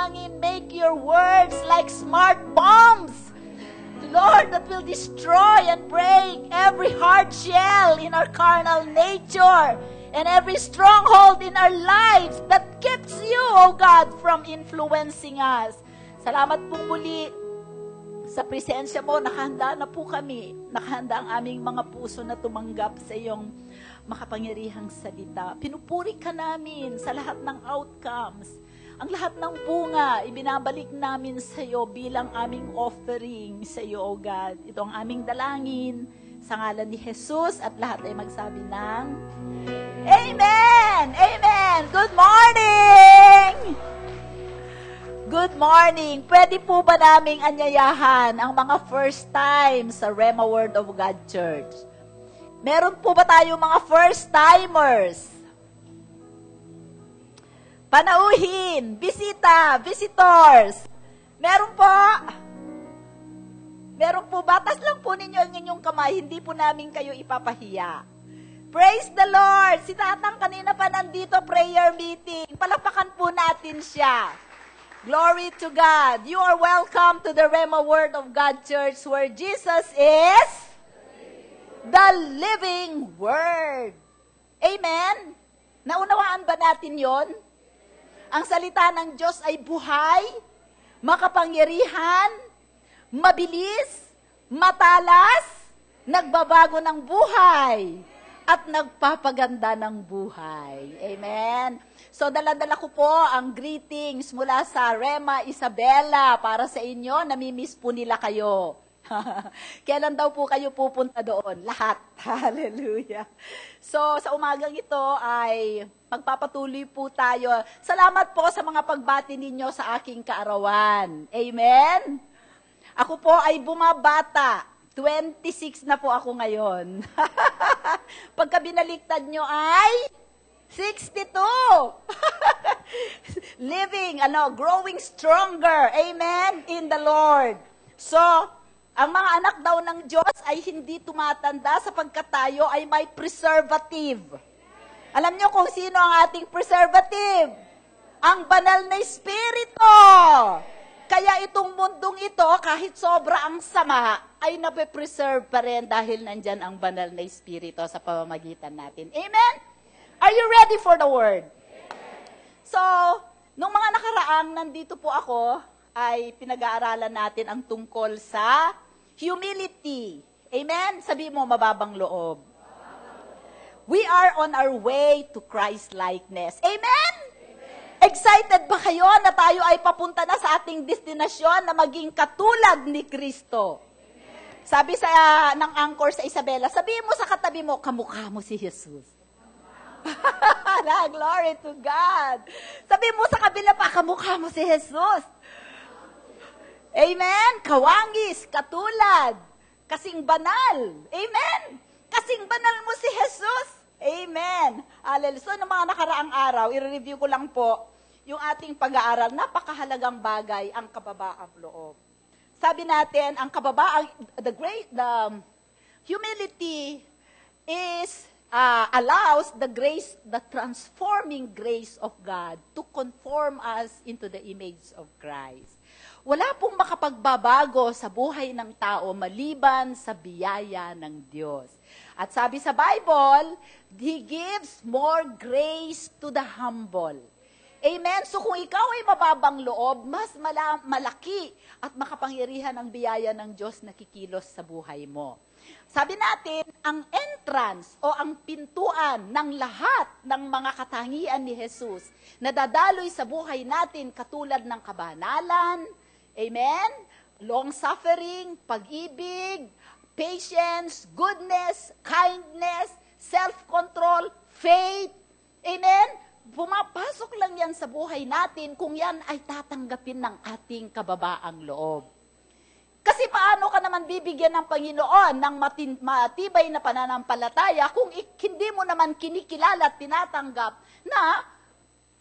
panalangin, make your words like smart bombs. Lord, that will destroy and break every hard shell in our carnal nature and every stronghold in our lives that keeps you, O God, from influencing us. Salamat po muli sa presensya mo. Nakahanda na po kami. Nakahanda ang aming mga puso na tumanggap sa iyong makapangyarihang salita. Pinupuri ka namin sa lahat ng outcomes. Ang lahat ng bunga, ibinabalik namin sa iyo bilang aming offering sa iyo, O God. Ito ang aming dalangin sa ngalan ni Jesus at lahat ay magsabi ng Amen! Amen! Good morning! Good morning! Pwede po ba naming anyayahan ang mga first time sa Rhema Word of God Church? Meron po ba tayo mga first timers? Panauhin, bisita, visitors. Meron po. Meron po ba? Tas lang po ninyo ang inyong kamay, hindi po namin kayo ipapahiya. Praise the Lord! Si Tatang kanina pa nandito, prayer meeting. Palakpakan po natin siya. Glory to God. You are welcome to the Rhema Word of God Church where Jesus is the living Word. Amen? Naunawaan ba natin yon? Ang salita ng Diyos ay buhay, makapangyarihan, mabilis, matalas, nagbabago ng buhay, at nagpapaganda ng buhay. Amen? So, dala-dala ko po ang greetings mula sa Rhema Isabela para sa inyo. Namimiss po nila kayo. Kailan daw po kayo pupunta doon? Lahat. Hallelujah. So, sa umagang ito ay magpapatuloy po tayo. Salamat po sa mga pagbati ninyo sa aking kaarawan. Amen? Ako po ay bumabata. 26 na po ako ngayon. Pagka binaliktad nyo ay 62. Living, growing stronger. Amen? In the Lord. So, ang mga anak daw ng Diyos ay hindi tumatanda sapagkat tayo ay may preservative. Alam niyo kung sino ang ating preservative? Ang banal na Espiritu. Kaya itong mundong ito, kahit sobra ang sama, ay nape-preserve pa rin dahil nandyan ang banal na Espiritu sa pamamagitan natin. Amen? Are you ready for the Word? So, nung mga nakaraang nandito po ako, ay pinag-aaralan natin ang tungkol sa humility. Amen? Sabi mo, mababang loob. We are on our way to Christ-likeness. Amen? Excited ba kayo na tayo ay papunta na sa ating destinasyon na maging katulad ni Kristo? Sabi ng anchor sa Isabela, sabihin mo sa katabi mo, kamukha mo si Jesus. Glory to God. Sabihin mo sa kabila pa, kamukha mo si Jesus. Amen? Kawangis, katulad, kasing banal. Amen? Kasing banal mo si Jesus. Amen. Hallelujah. So, ng mga nakaraang araw, i-review ko lang po yung ating pag-aaral. Napakahalagang bagay ang kababaang loob. Sabi natin, ang kababaang, the humility is allows the grace, the transforming grace of God to conform us into the image of Christ. Wala pong makapagbabago sa buhay ng tao maliban sa biyaya ng Diyos. At sabi sa Bible, He gives more grace to the humble. Amen? So kung ikaw ay mababang loob, mas malaki at makapangyarihan ang biyaya ng Diyos na kikilos sa buhay mo. Sabi natin, ang entrance o ang pintuan ng lahat ng mga katangian ni Jesus na dadaloy sa buhay natin katulad ng kabanalan, amen? Long-suffering, pag-ibig, patience, goodness, kindness, self-control, faith. Amen? Pumapasok lang yan sa buhay natin kung yan ay tatanggapin ng ating kababaang loob. Kasi paano ka naman bibigyan ng Panginoon ng matibay na pananampalataya kung hindi mo naman kinikilala at tinatanggap na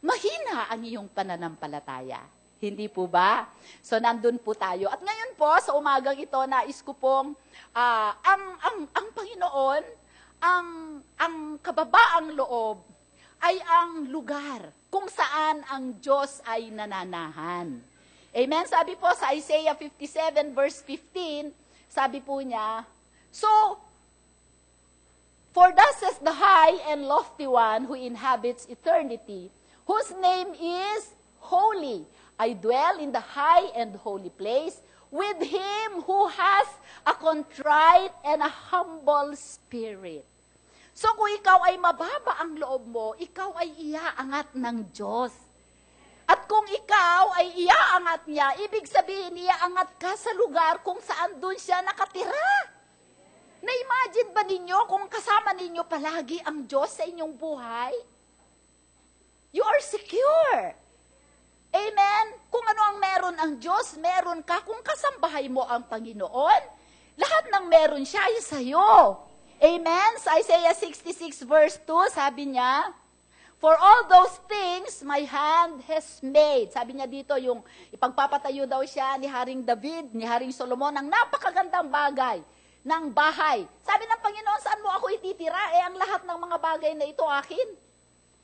mahina ang iyong pananampalataya? Hindi po ba? So, nandun po tayo. At ngayon po, sa umagang ito, nais ko pong, ang Panginoon, ang kababaang loob, ay ang lugar kung saan ang Diyos ay nananahan. Amen? Sabi po sa Isaiah 57 verse 15, sabi po niya, so, for thus says the high and lofty one who inhabits eternity, whose name is holy. I dwell in the high and holy place with him who has a contrite and a humble spirit. So kung ikaw ay mababa ang loob mo, ikaw ay iaangat ng Diyos. At kung ikaw ay iaangat niya, ibig sabihin iaangat ka sa lugar kung saan doon siya nakatira. Na-imagine ba ninyo kung kasama ninyo palagi ang Diyos sa inyong buhay? You are secure. Amen? Kung ano ang meron ang Diyos, meron ka. Kung kasambahay mo ang Panginoon, lahat ng meron siya ay sa'yo. Amen? Sa Isaiah 66 verse 2, sabi niya, for all those things my hand has made. Sabi niya dito, yung ipagpapatayo daw siya ni Haring David, ni Haring Solomon, ng napakagandang bagay ng bahay. Sabi ng Panginoon, saan mo ako ititira? Ang lahat ng mga bagay na ito akin.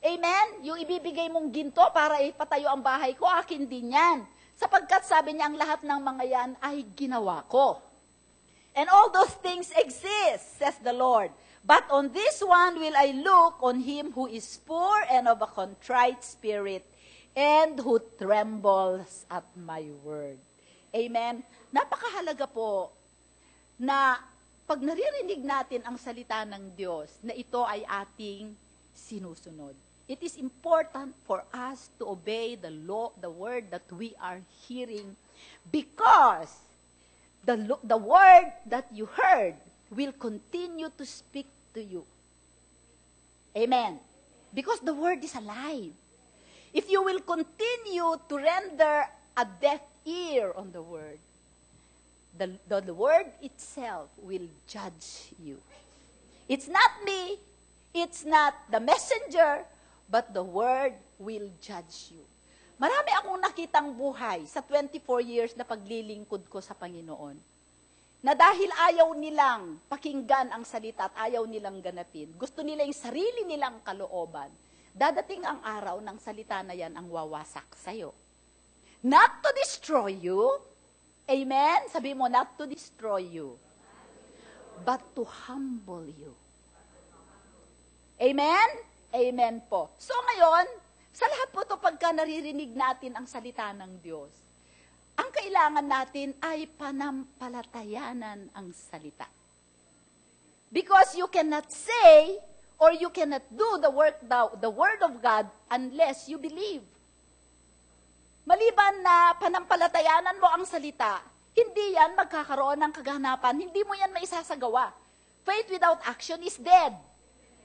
Amen? Yung ibibigay mong ginto para ipatayo ang bahay ko, akin din yan. Sapagkat sabi niya, ang lahat ng mga yan ay ginawa ko. And all those things exist, says the Lord. But on this one will I look, on him who is poor and of a contrite spirit, and who trembles at my word. Amen? Napakahalaga po na pag naririnig natin ang salita ng Diyos, na ito ay ating sinusunod. It is important for us to obey the law, the word that we are hearing, because the word that you heard will continue to speak to you. Amen. Because the word is alive. If you will continue to render a deaf ear on the word, the word itself will judge you. It's not me, it's not the messenger, but the word will judge you. Marami akong nakitang buhay sa 24 years na paglilingkod ko sa Panginoon, na dahil ayaw nilang pakinggan ang salita at ayaw nilang ganapin, gusto nila yung sarili nilang kalooban, dadating ang araw ng salita na yan ang wawasak sa'yo. Not to destroy you, amen? Sabi mo, not to destroy you, but to humble you. Amen? Amen po. So ngayon, sa lahat po ito, pagka naririnig natin ang salita ng Diyos, ang kailangan natin ay panampalatayanan ang salita. Because you cannot say or you cannot do the word of God unless you believe. Maliban na panampalatayanan mo ang salita, hindi yan magkakaroon ng kaganapan, hindi mo yan maisasagawa. Faith without action is dead.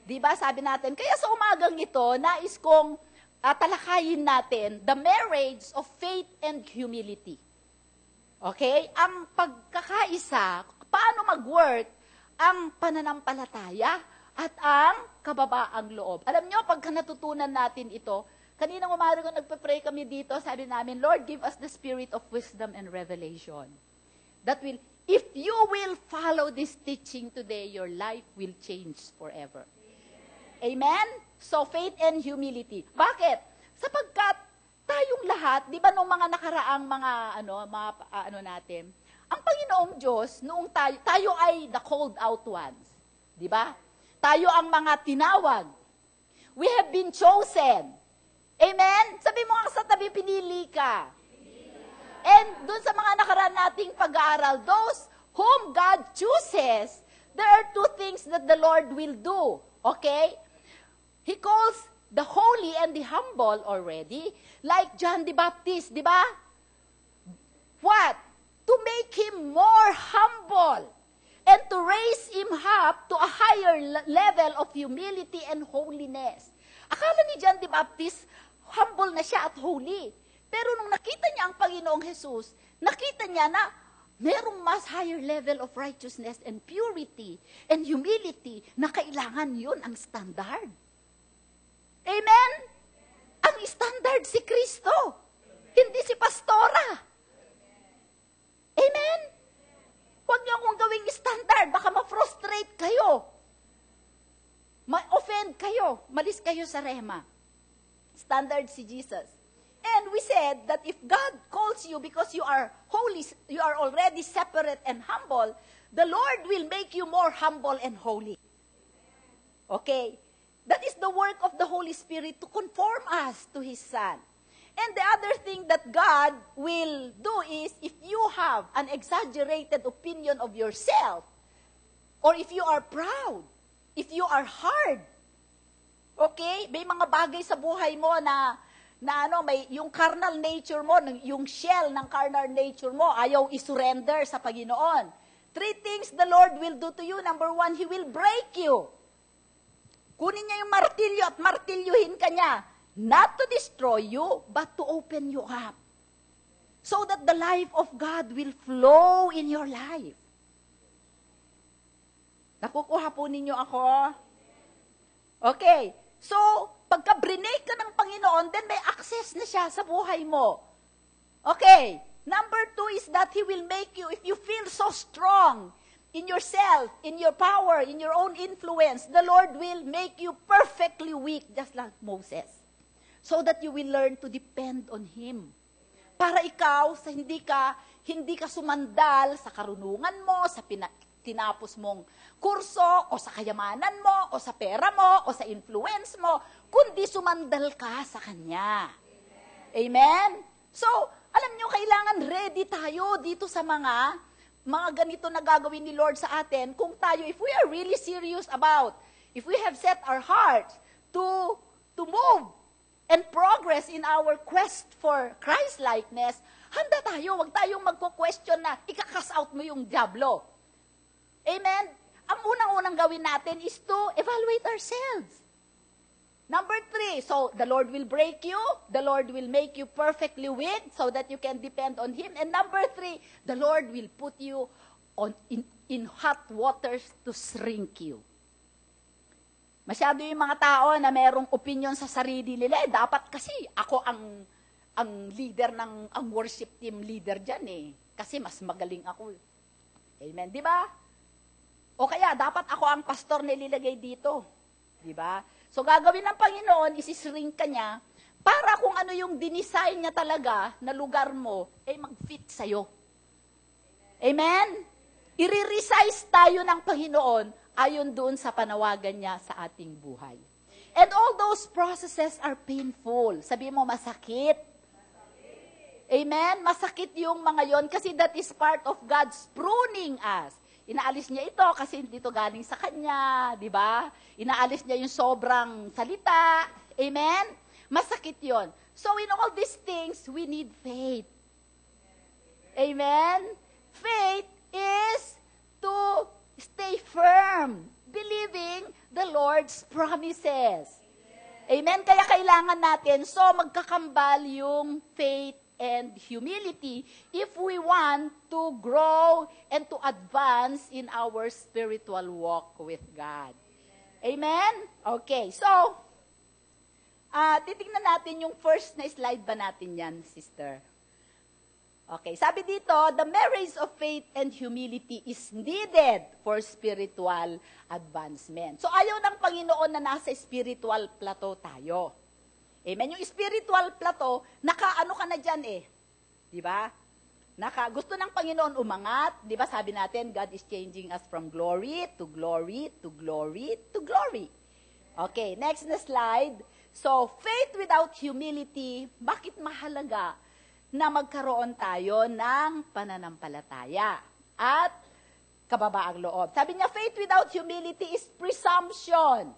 Diba? Sabi natin, kaya sa umagang ito, nais kong talakayin natin the marriage of faith and humility. Okay? Ang pagkakaisa, paano mag-work ang pananampalataya at ang kababaang loob. Alam nyo, pagka natutunan natin ito, kaninang umaga ko nagpe-pray kami dito, sabi namin, Lord, give us the spirit of wisdom and revelation. That will, if you will follow this teaching today, your life will change forever. Amen? So, faith and humility. Bakit? Sapagkat tayong lahat, di ba nung mga nakaraang mga natin, ang Panginoong Diyos, noong tayo ay the called out ones. Di ba? Tayo ang mga tinawag. We have been chosen. Amen? Sabi mo nga sa tabi, pinili ka. And dun sa mga nakaraan nating pag-aaral, those whom God chooses, there are two things that the Lord will do. Okay? He calls the holy and the humble already, like John the Baptist, di ba? What? To make him more humble and to raise him up to a higher level of humility and holiness. Akala ni John the Baptist, humble na siya at holy. Pero nung nakita niya ang Panginoong Jesus, nakita niya na merong mas higher level of righteousness and purity and humility na kailangan yun ang standard. Amen? Ang standard si Kristo, hindi si pastora. Amen? Huwag niyo akong gawing standard, baka ma-frustrate kayo. Ma-offend kayo. kayo, malis kayo sa rema. Standard si Jesus. And we said that if God calls you because you are holy, you are already separate and humble, the Lord will make you more humble and holy. Okay? That is the work of the Holy Spirit to conform us to His Son. And the other thing that God will do is, if you have an exaggerated opinion of yourself, or if you are proud, if you are hard, okay? May mga bagay sa buhay mo na may yung carnal nature mo, yung shell ng carnal nature mo, ayaw isurrender sa Panginoon. 3 things the Lord will do to you. Number 1, He will break you. Kunin niya yung martilyo at martilyuhin ka niya. Not to destroy you, but to open you up. So that the life of God will flow in your life. Nakukuha po ninyo ako? Okay. So, pagka brinake ka ng Panginoon, then may access na siya sa buhay mo. Okay. Number 2 is that He will make you, if you feel so strong in yourself, in your power, in your own influence, the Lord will make you perfectly weak, just like Moses. So that you will learn to depend on Him. Para ikaw, hindi ka sumandal sa karunungan mo, sa tinapos mong kurso, o sa kayamanan mo, o sa pera mo, o sa influence mo, kundi sumandal ka sa Kanya. Amen? So, alam nyo, kailangan ready tayo dito sa mga ganito na gagawin ni Lord sa atin, kung tayo, if we are really serious about, if we have set our heart to move and progress in our quest for Christ-likeness, handa tayo, wag tayong magko-question na ikakas out mo yung diablo. Amen? Ang unang-unang gawin natin is to evaluate ourselves. Number 3, so the Lord will break you, the Lord will make you perfectly weak so that you can depend on Him. And number 3, the Lord will put you in hot waters to shrink you. Masyado yung mga tao na mayroong opinion sa sarili nila, dapat kasi ako ang leader ang worship team leader dyan kasi mas magaling ako. Amen, di ba? O kaya, dapat ako ang pastor na nilagay dito. Di ba? So, gagawin ng Panginoon, isishrink ka niya, para kung ano yung dinesign niya talaga na lugar mo, mag-fit sa'yo. Amen? I-resize tayo ng Panginoon ayon doon sa panawagan niya sa ating buhay. And all those processes are painful. Sabi mo, masakit. Amen? Masakit yung mga yon kasi that is part of God's pruning us. Inaalis niya ito kasi dito galing sa Kanya, di ba? Inaalis niya yung sobrang salita. Amen? Masakit yon. So in all these things, we need faith. Amen? Faith is to stay firm, believing the Lord's promises. Amen? Kaya kailangan natin, so magkakambal yung faith and humility if we want to grow and to advance in our spiritual walk with God. Amen? Okay, so, titignan natin yung first na slide ba natin yan, sister? Okay, sabi dito, the marriage of faith and humility is needed for spiritual advancement. So, ayaw ng Panginoon na nasa spiritual plateau tayo. Amen. Yung spiritual plateau, nakaano ka na dyan Di ba? Gusto ng Panginoon umangat. Di ba sabi natin, God is changing us from glory to glory to glory to glory. Okay, next na slide. So, faith without humility, bakit mahalaga na magkaroon tayo ng pananampalataya at kababaang loob? Sabi niya, faith without humility is presumption.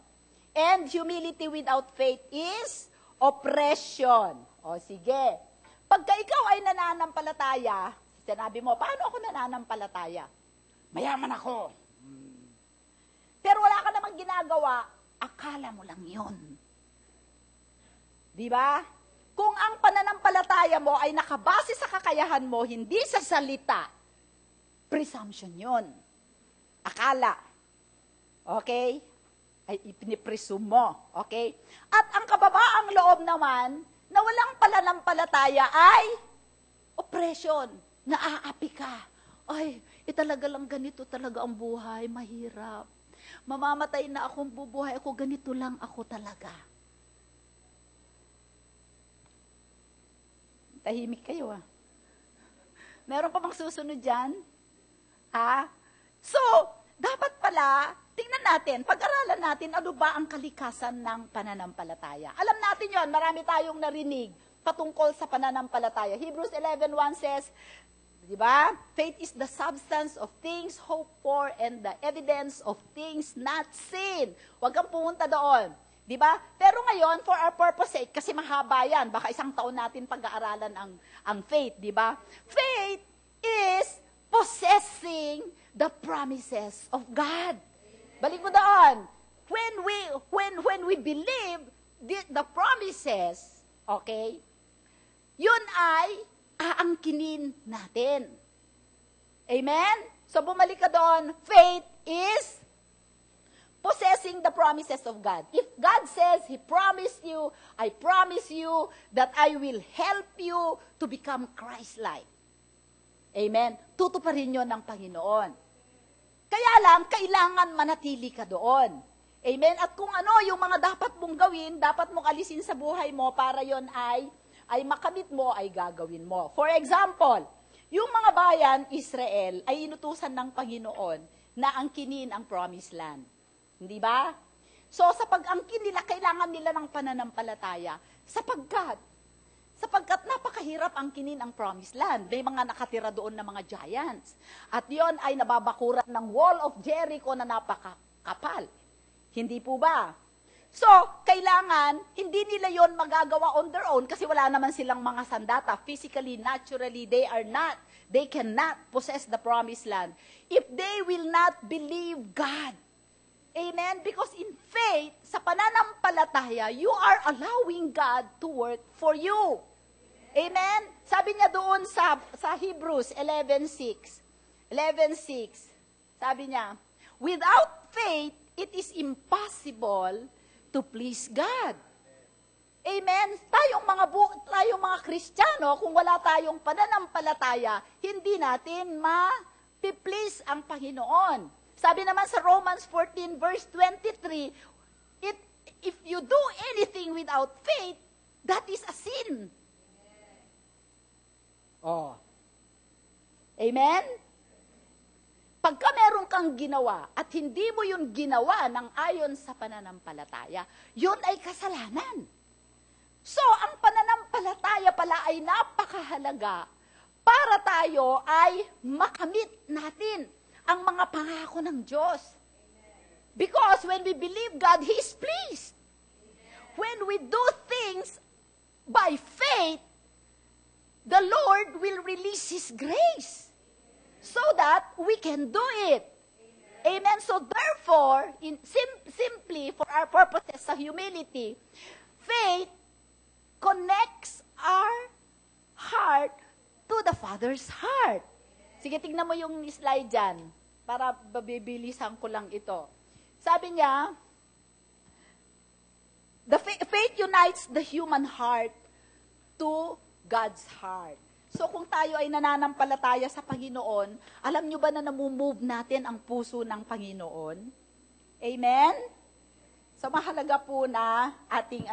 And humility without faith is oppression. O sige. Pagka ikaw ay nananampalataya, sinabi mo, paano ako nananampalataya? Mayaman ako. Pero wala ka namang ginagawa, akala mo lang yun. Di ba? Kung ang pananampalataya mo ay nakabase sa kakayahan mo, hindi sa salita, presumption yun. Akala. Okay? Ay ipinipresume mo. Okay? At ang kababaang loob naman, na walang pananampalataya ay oppression. Naaapi ka. Ay, talaga lang ganito talaga ang buhay. Mahirap. Mamamatay na akong bubuhay ako, ganito lang ako talaga. Tahimik kayo Meron pa bang susunod dyan? So, dapat pala, tingnan natin, pag-aralan natin, ano ba ang kalikasan ng pananampalataya. Alam natin yon, marami tayong narinig patungkol sa pananampalataya. Hebrews 11:1 says, di ba? Faith is the substance of things hoped for and the evidence of things not seen. Huwag kang pumunta doon. Di ba? Pero ngayon, for our purpose sake, kasi mahaba yan, baka isang taon natin pag-aaralan ang faith, di ba? Faith is possessing the promises of God. Balik mo doon. When we believe the promises, okay, yun ay aangkinin natin. Amen? So bumalik ka doon, faith is possessing the promises of God. If God says, He promised you, I promise you that I will help you to become Christ-like. Amen? Tutuparin yun ng Panginoon. Kaya lang, kailangan manatili ka doon. Amen? At kung ano yung mga dapat mong gawin, dapat mong alisin sa buhay mo para yon ay makamit mo, ay gagawin mo. For example, yung mga bayan, Israel, ay inutusan ng Panginoon na angkinin ang promised land. Hindi ba? So, sa pag-angkin nila, kailangan nila ng pananampalataya sapagkat napakahirap angkinin ang promised land. May mga nakatira doon na mga giants. At yon ay nababakuran ng wall of Jericho na napakakapal. Hindi po ba? So, kailangan, hindi nila yon magagawa on their own kasi wala naman silang mga sandata. Physically, naturally, they cannot possess the promised land if they will not believe God. Amen? Because in faith, sa pananampalataya, you are allowing God to work for you. Amen? Sabi niya doon sa Hebrews 11:6. 11:6. Sabi niya, without faith, it is impossible to please God. Amen? Tayong mga Kristiyano, kung wala tayong pananampalataya, hindi natin ma-please ang Panginoon. Sabi naman sa Romans 14 verse 23, if you do anything without faith, that is a sin. Amen? Pagka meron kang ginawa at hindi mo yun ginawa ng ayon sa pananampalataya, yun ay kasalanan. So, ang pananampalataya pala ay napakahalaga para tayo ay makamit natin ang mga pangako ng Diyos. Because when we believe God, He is pleased. When we do things by faith, the Lord will release His grace so that we can do it. Amen? So therefore, simply for our purposes sa humility, faith connects our heart to the Father's heart. Sige, tignan mo yung slide dyan para babibilisan ko lang ito. Sabi niya, the faith unites the human heart to God's heart. So kung tayo ay nananampalataya sa Panginoon, alam nyo ba na namumove natin ang puso ng Panginoon? Amen? So mahalaga po na ating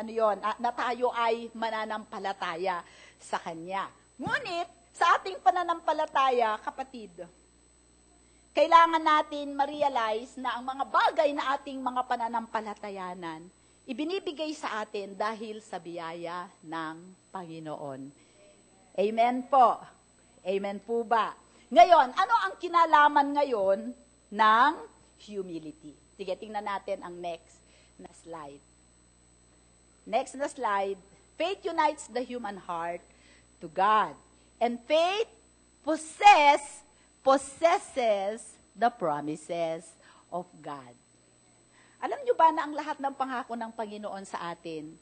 na tayo ay mananampalataya sa Kanya. Ngunit, sa ating pananampalataya, kapatid, kailangan natin ma-realize na ang mga bagay na ating mga pananampalatayanan, ibinibigay sa atin dahil sa biyaya ng Panginoon. Amen po. Amen po ba? Ngayon, ano ang kinalaman ngayon ng humility? Sige, tingnan natin ang next na slide. Next na slide. Faith unites the human heart to God. And faith possesses the promises of God. Alam nyo ba na ang lahat ng pangako ng Panginoon sa atin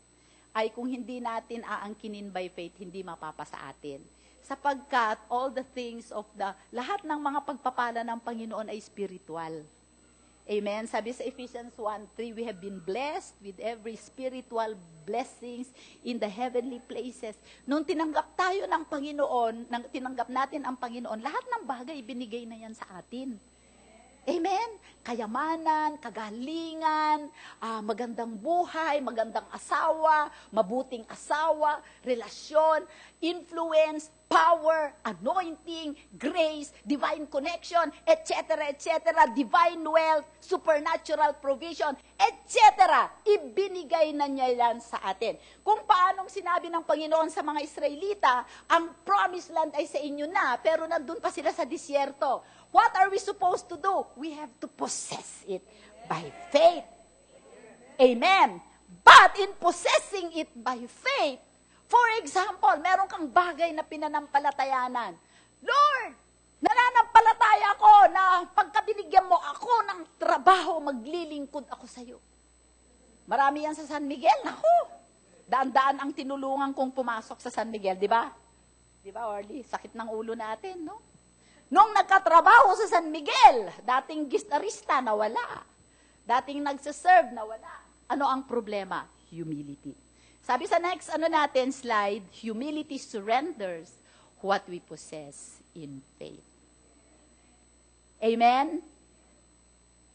ay kung hindi natin aangkinin by faith, hindi mapapasa atin. Sapagkat all the things of lahat ng mga pagpapala ng Panginoon ay spiritual. Amen? Sabi sa Ephesians 1:3, we have been blessed with every spiritual blessings in the heavenly places. Nung tinanggap tayo ng Panginoon, tinanggap natin ang Panginoon, lahat ng bagay binigay na yan sa atin. Amen? Kayamanan, kagalingan, magandang buhay, magandang asawa, mabuting asawa, relasyon, influence, power, anointing, grace, divine connection, etc., etc., divine wealth, supernatural provision, etc. Ibinigay na niya yan sa atin. Kung paanong sinabi ng Panginoon sa mga Israelita, ang promised land ay sa inyo na, pero nandun pa sila sa disyerto. What are we supposed to do? We have to possess it by faith. Amen. But in possessing it by faith, for example, meron kang bagay na pinanampalatayanan. Lord, nananampalataya ko na pagka binigyan mo ako ng trabaho, maglilingkod ako sa iyo. Marami yan sa San Miguel. Naku, daan-daan ang tinulungan kong pumasok sa San Miguel, di ba? Di ba, Orly? Sakit ng ulo natin, no? Nung nagkatrabaho sa San Miguel, dating gistarista, nawala. Dating nagsaserve, nawala. Ano ang problema? Humility. Sabi sa next slide, humility surrenders what we possess in faith. Amen?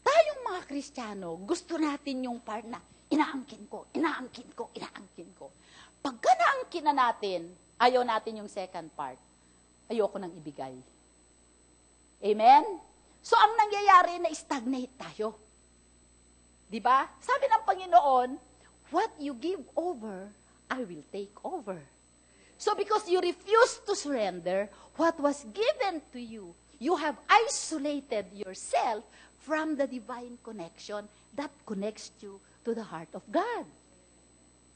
Tayong mga Kristiyano, gusto natin yung part na inaangkin ko. Pagka naangkin na natin, ayaw natin yung second part. Ayoko nang ibigay. Amen? So, ang nangyayari na stagnate tayo. Diba? Sabi ng Panginoon, what you give over, I will take over. So, because you refuse to surrender what was given to you, you have isolated yourself from the divine connection that connects you to the heart of God.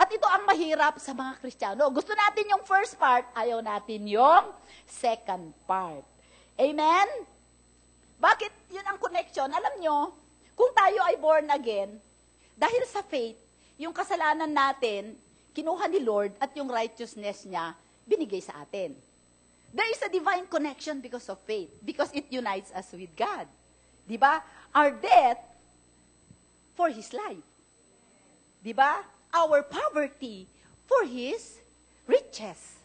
At ito ang mahirap sa mga Kristiyano. Gusto natin yung first part, ayaw natin yung second part. Amen? Bakit yun ang connection? Alam nyo, kung tayo ay born again, dahil sa faith, yung kasalanan natin, kinuha ni Lord at yung righteousness niya, binigay sa atin. There is a divine connection because of faith, because it unites us with God. Diba? Our death for His life. Diba? Our poverty for His riches.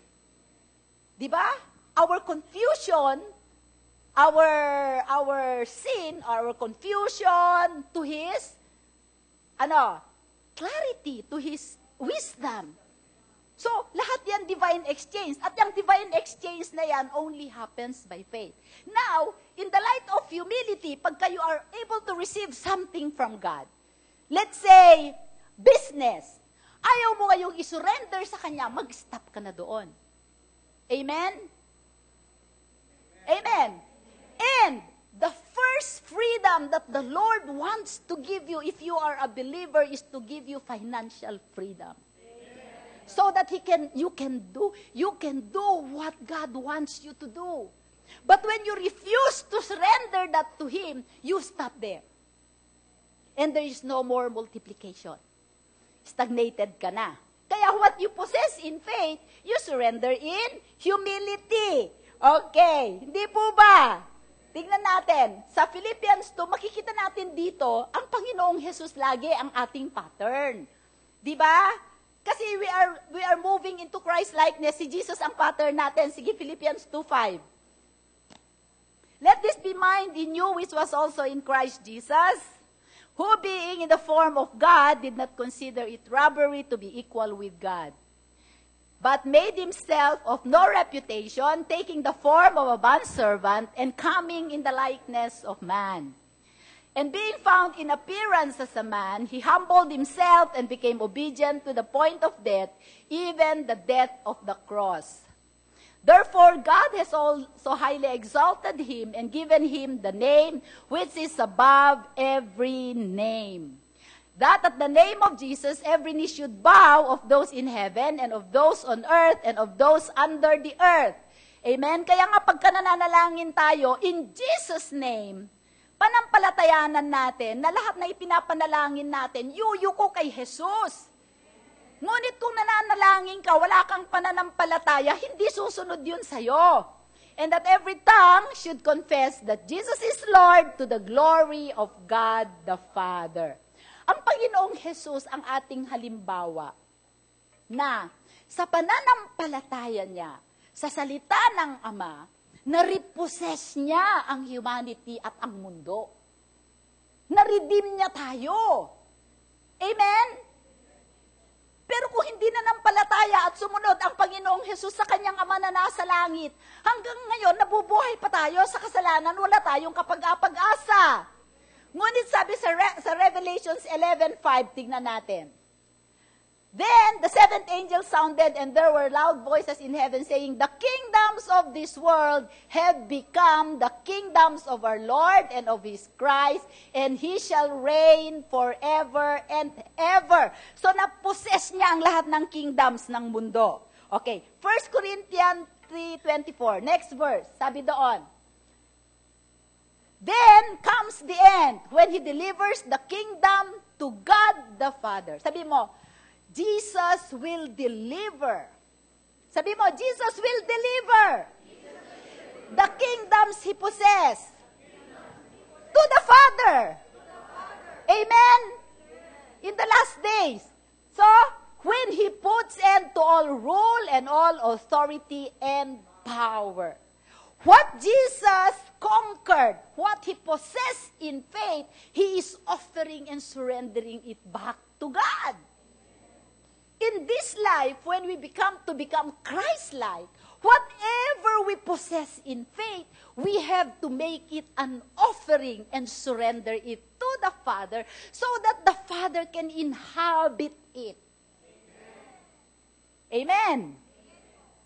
Diba? Our confusion, our sin, our confusion to His, clarity, to His wisdom. So, lahat yan divine exchange. At yung divine exchange na yan only happens by faith. Now, in the light of humility, pagka you are able to receive something from God, let's say, business, ayaw mo ngayong isurrender sa Kanya, mag-stop ka na doon. Amen? Amen. And the first freedom that the Lord wants to give you if you are a believer is to give you financial freedom. So that you can do what God wants you to do. But when you refuse to surrender that to Him, you stop there. And there is no more multiplication. Stagnated ka na. Kaya what you possess in faith, you surrender in humility. Okay, hindi po ba? Tingnan natin, sa Philippians 2, makikita natin dito, ang Panginoong Jesus lagi ang ating pattern. Di ba? Kasi we are moving into Christ-likeness. Si Jesus ang pattern natin. Sige, Philippians 2:5. Let this be mind in you, which was also in Christ Jesus, who being in the form of God, did not consider it robbery to be equal with God, but made himself of no reputation, taking the form of a bondservant, and coming in the likeness of man. And being found in appearance as a man, he humbled himself and became obedient to the point of death, even the death of the cross. Therefore, God has also highly exalted him and given him the name which is above every name, that at the name of Jesus, every knee should bow, of those in heaven, and of those on earth, and of those under the earth. Amen? Kaya nga pagka nananalangin tayo, in Jesus' name, panampalatayanan natin na lahat na ipinapanalangin natin, yuyuko kay Jesus. Ngunit kung nananalangin ka, wala kang pananampalataya, hindi susunod yun sa'yo. And that every tongue should confess that Jesus is Lord to the glory of God the Father. Ang Panginoong Jesus ang ating halimbawa na sa pananampalataya niya, sa salita ng Ama, na-repossess niya ang humanity at ang mundo. Na-redeem niya tayo. Amen? Pero kung hindi nanampalataya at sumunod ang Panginoong Hesus sa kanyang Ama na nasa langit, hanggang ngayon, nabubuhay pa tayo sa kasalanan, wala tayong kapag-asa. Ngunit sabi sa Revelations 11:5, tingnan natin. Then the seventh angel sounded, and there were loud voices in heaven saying, "The kingdoms of this world have become the kingdoms of our Lord and of His Christ, and He shall reign forever and ever." So napossess niya ang lahat ng kingdoms ng mundo. Okay, 1 Corinthians 3:24. Next verse, sabi doon. Then comes the end, when He delivers the kingdom to God the Father. Sabi mo, Jesus will deliver. Sabi mo, Jesus will deliver the kingdoms He possessed to the Father. Amen? In the last days. So, when He puts end to all rule and all authority and power. What Jesus conquered, what He possessed in faith, He is offering and surrendering it back to God. In this life, when we become Christ-like, whatever we possess in faith, we have to make it an offering and surrender it to the Father so that the Father can inhabit it. Amen.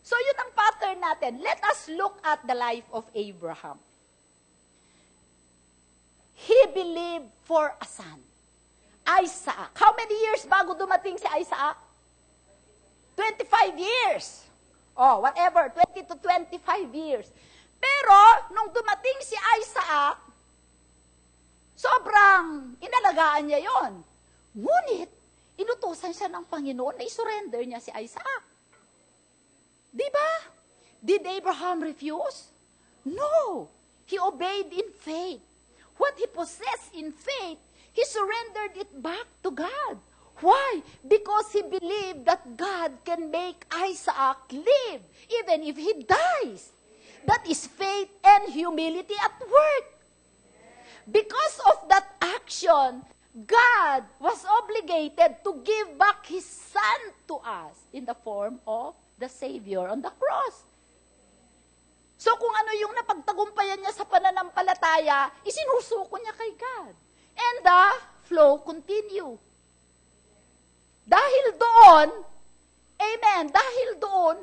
So yun ang pattern natin. Let us look at the life of Abraham. He believed for a son. Isaac. How many years bago dumating si Isaac? 25 years. Oh, whatever, 20 to 25 years. Pero, nung dumating si Isaac, sobrang inalagaan niya yon. Ngunit, inutusan siya ng Panginoon na isurrender niya si Isaac. Diba? Did Abraham refuse? No. He obeyed in faith. What he possessed in faith, he surrendered it back to God. Why? Because he believed that God can make Isaac live, even if he dies. That is faith and humility at work. Because of that action, God was obligated to give back His Son to us in the form of the Savior on the cross. So kung ano yung napagtagumpayan niya sa pananampalataya, isinusuko niya kay God. And the flow continue. Dahil doon, amen, dahil doon,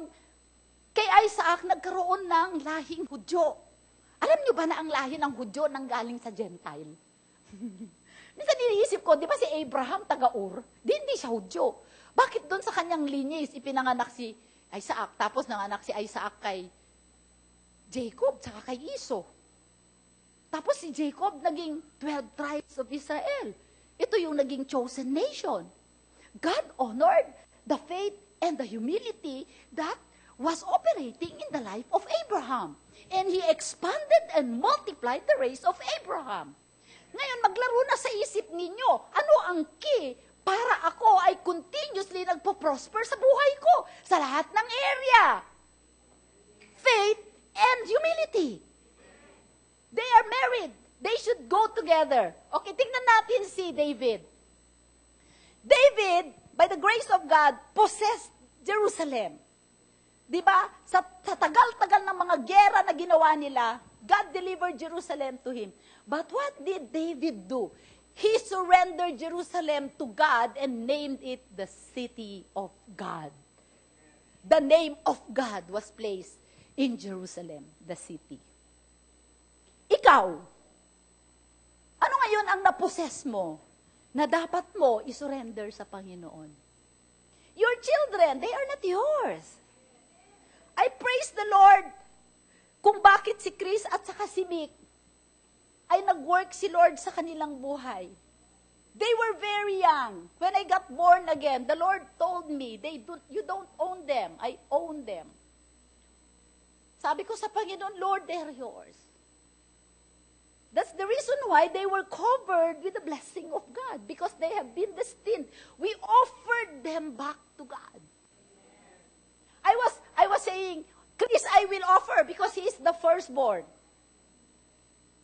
kay Isaac nagkaroon ng lahing Hudyo. Alam niyo ba na ang lahi ng Hudyo nanggaling sa Gentile? Minsan iniisip ko, di ba si Abraham taga-Ur? Hindi siya Hudyo. Bakit doon sa kanyang linyes ipinanganak si Isaac, tapos nanganak si Isaac kay Jacob, saka kay Esau. Tapos si Jacob naging 12 tribes of Israel. Ito yung naging chosen nation. God honored the faith and the humility that was operating in the life of Abraham. And He expanded and multiplied the race of Abraham. Ngayon, maglaro na sa isip ninyo, ano ang key para ako ay continuously nagpo-prosper sa buhay ko, sa lahat ng area? Faith and humility. They are married. They should go together. Okay, tingnan natin si David. David, by the grace of God, possessed Jerusalem. Diba? Sa tagal-tagal ng mga gera na ginawa nila, God delivered Jerusalem to him. But what did David do? He surrendered Jerusalem to God and named it the city of God. The name of God was placed in Jerusalem, the city. Ikaw, ano ngayon ang napossess mo na dapat mo isurrender sa Panginoon? Your children, they are not yours. I praise the Lord kung bakit si Chris at saka si Mick ay nag-work si Lord sa kanilang buhay. They were very young. When I got born again, the Lord told me, you don't own them, I own them. Sabi ko sa Panginoon, Lord, they're yours. That's the reason why they were covered with the blessing of God, because they have been destined. We offered them back to God. I was saying, Chris, I will offer because he is the firstborn.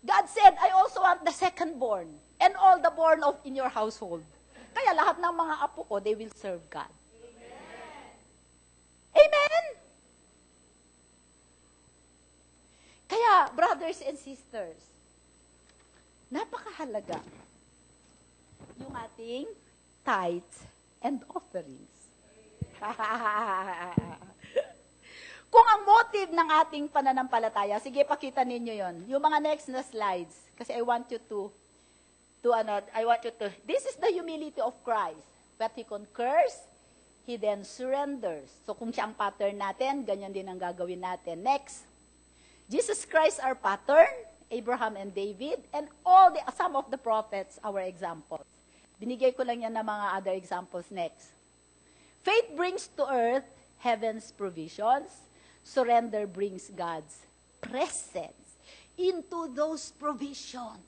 God said, I also want the second-born and all the born of in your household. Kaya lahat ng mga apo ko, they will serve God. Amen? Kaya, brothers and sisters, napakahalaga yung ating tithes and offerings. Kung ang motive ng ating pananampalataya, sige, pakita ninyo yon. Yung mga next na slides, kasi I want you to, this is the humility of Christ. But He conquers, He then surrenders. So kung siya ang pattern natin, ganyan din ang gagawin natin. Next, Jesus Christ our pattern, Abraham and David, and some of the prophets, our examples. Binigay ko lang yan ng mga other examples next. Faith brings to earth heaven's provisions. Surrender brings God's presence into those provisions.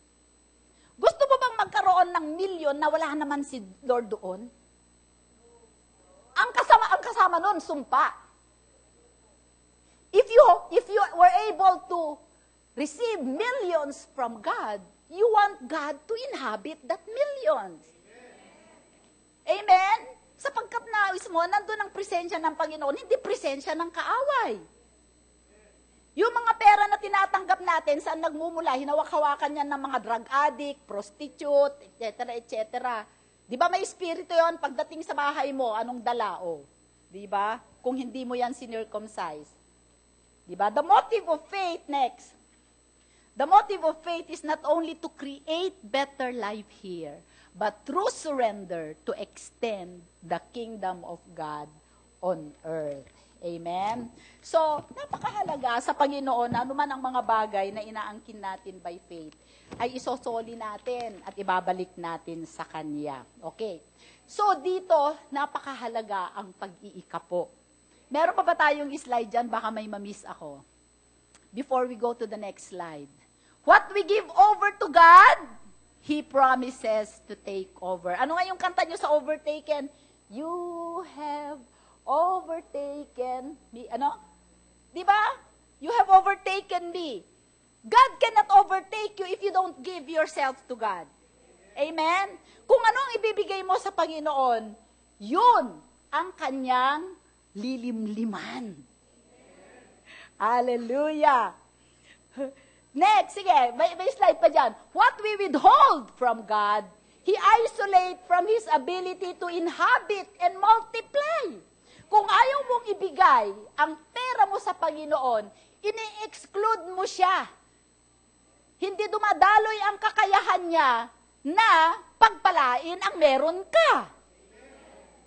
Gusto mo bang magkaroon ng milyon na wala naman si Lord doon? Ang kasama nun, sumpa. If you were able to receive millions from God, you want God to inhabit that millions. Amen? Sapagkat nais mo, nandun ang presensya ng Panginoon, hindi presensya ng kaaway. Yung mga pera na tinatanggap natin, saan nagmumula, hinawak-hawakan yan ng mga drug addict, prostitute, etc., etc. Di ba may espiritu yon pagdating sa bahay mo, anong dala, o? Di ba? Kung hindi mo yan sinircumcise. Di ba? The motive of faith, next. The motive of faith is not only to create better life here, but through surrender to extend the kingdom of God on earth. Amen? So, napakahalaga sa Panginoon na anuman ang mga bagay na inaangkin natin by faith, ay isosoli natin at ibabalik natin sa Kanya. Okay. So, dito, napakahalaga ang pag-iikapo. Meron pa ba tayong slide dyan? Baka may mamiss ako. Before we go to the next slide. What we give over to God, He promises to take over. Ano nga yung kanta nyo sa overtaken? You have overtaken me. Ano? Di ba? You have overtaken me. God cannot overtake you if you don't give yourself to God. Amen? Kung ano ang ibibigay mo sa Panginoon, yun ang kanyang lilimliman. Hallelujah! Next, sige, may slide pa dyan. What we withhold from God, He isolate from His ability to inhabit and multiply. Kung ayaw mong ibigay ang pera mo sa Panginoon, ini-exclude mo siya. Hindi dumadaloy ang kakayahan niya na pagpalain ang meron ka.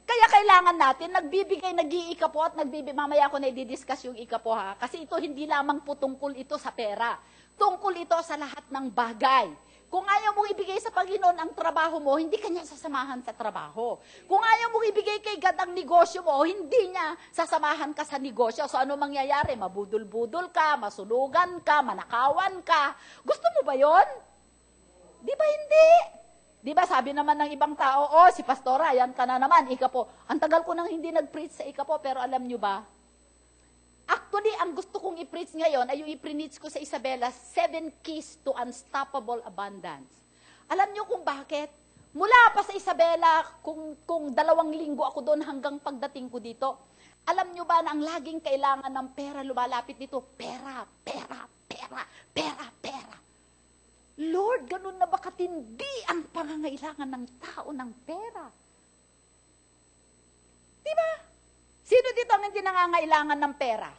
Kaya kailangan natin, nag-iikapo at mamaya ko na i-discuss yung ikapo ha. Kasi ito hindi lamang po tungkol ito sa pera. Tungkol ito sa lahat ng bagay. Kung ayaw mong ibigay sa Panginoon ang trabaho mo, hindi ka niya sasamahan sa trabaho. Kung ayaw mong ibigay kay God ang negosyo mo, hindi niya sasamahan ka sa negosyo. So ano mangyayari? Mabudol-budol ka, masunugan ka, manakawan ka. Gusto mo ba yon? Di ba hindi? Di ba sabi naman ng ibang tao, si Pastora, yan ka na naman, ikapo. Ang tagal ko nang hindi nag-preach sa ikapo, pero alam nyo ba? Actually, ang gusto kong i-preach ngayon ay yung i-preach ko sa Isabela, 7 Keys to Unstoppable Abundance. Alam nyo kung bakit? Mula pa sa Isabela, kung 2 linggo ako doon hanggang pagdating ko dito, alam nyo ba na ang laging kailangan ng pera, lumalapit dito, pera, pera, pera, pera, pera. Lord, ganun na ba katindi ang pangangailangan ng tao ng pera? Diba? Sino dito ang hindi nangangailangan ng pera?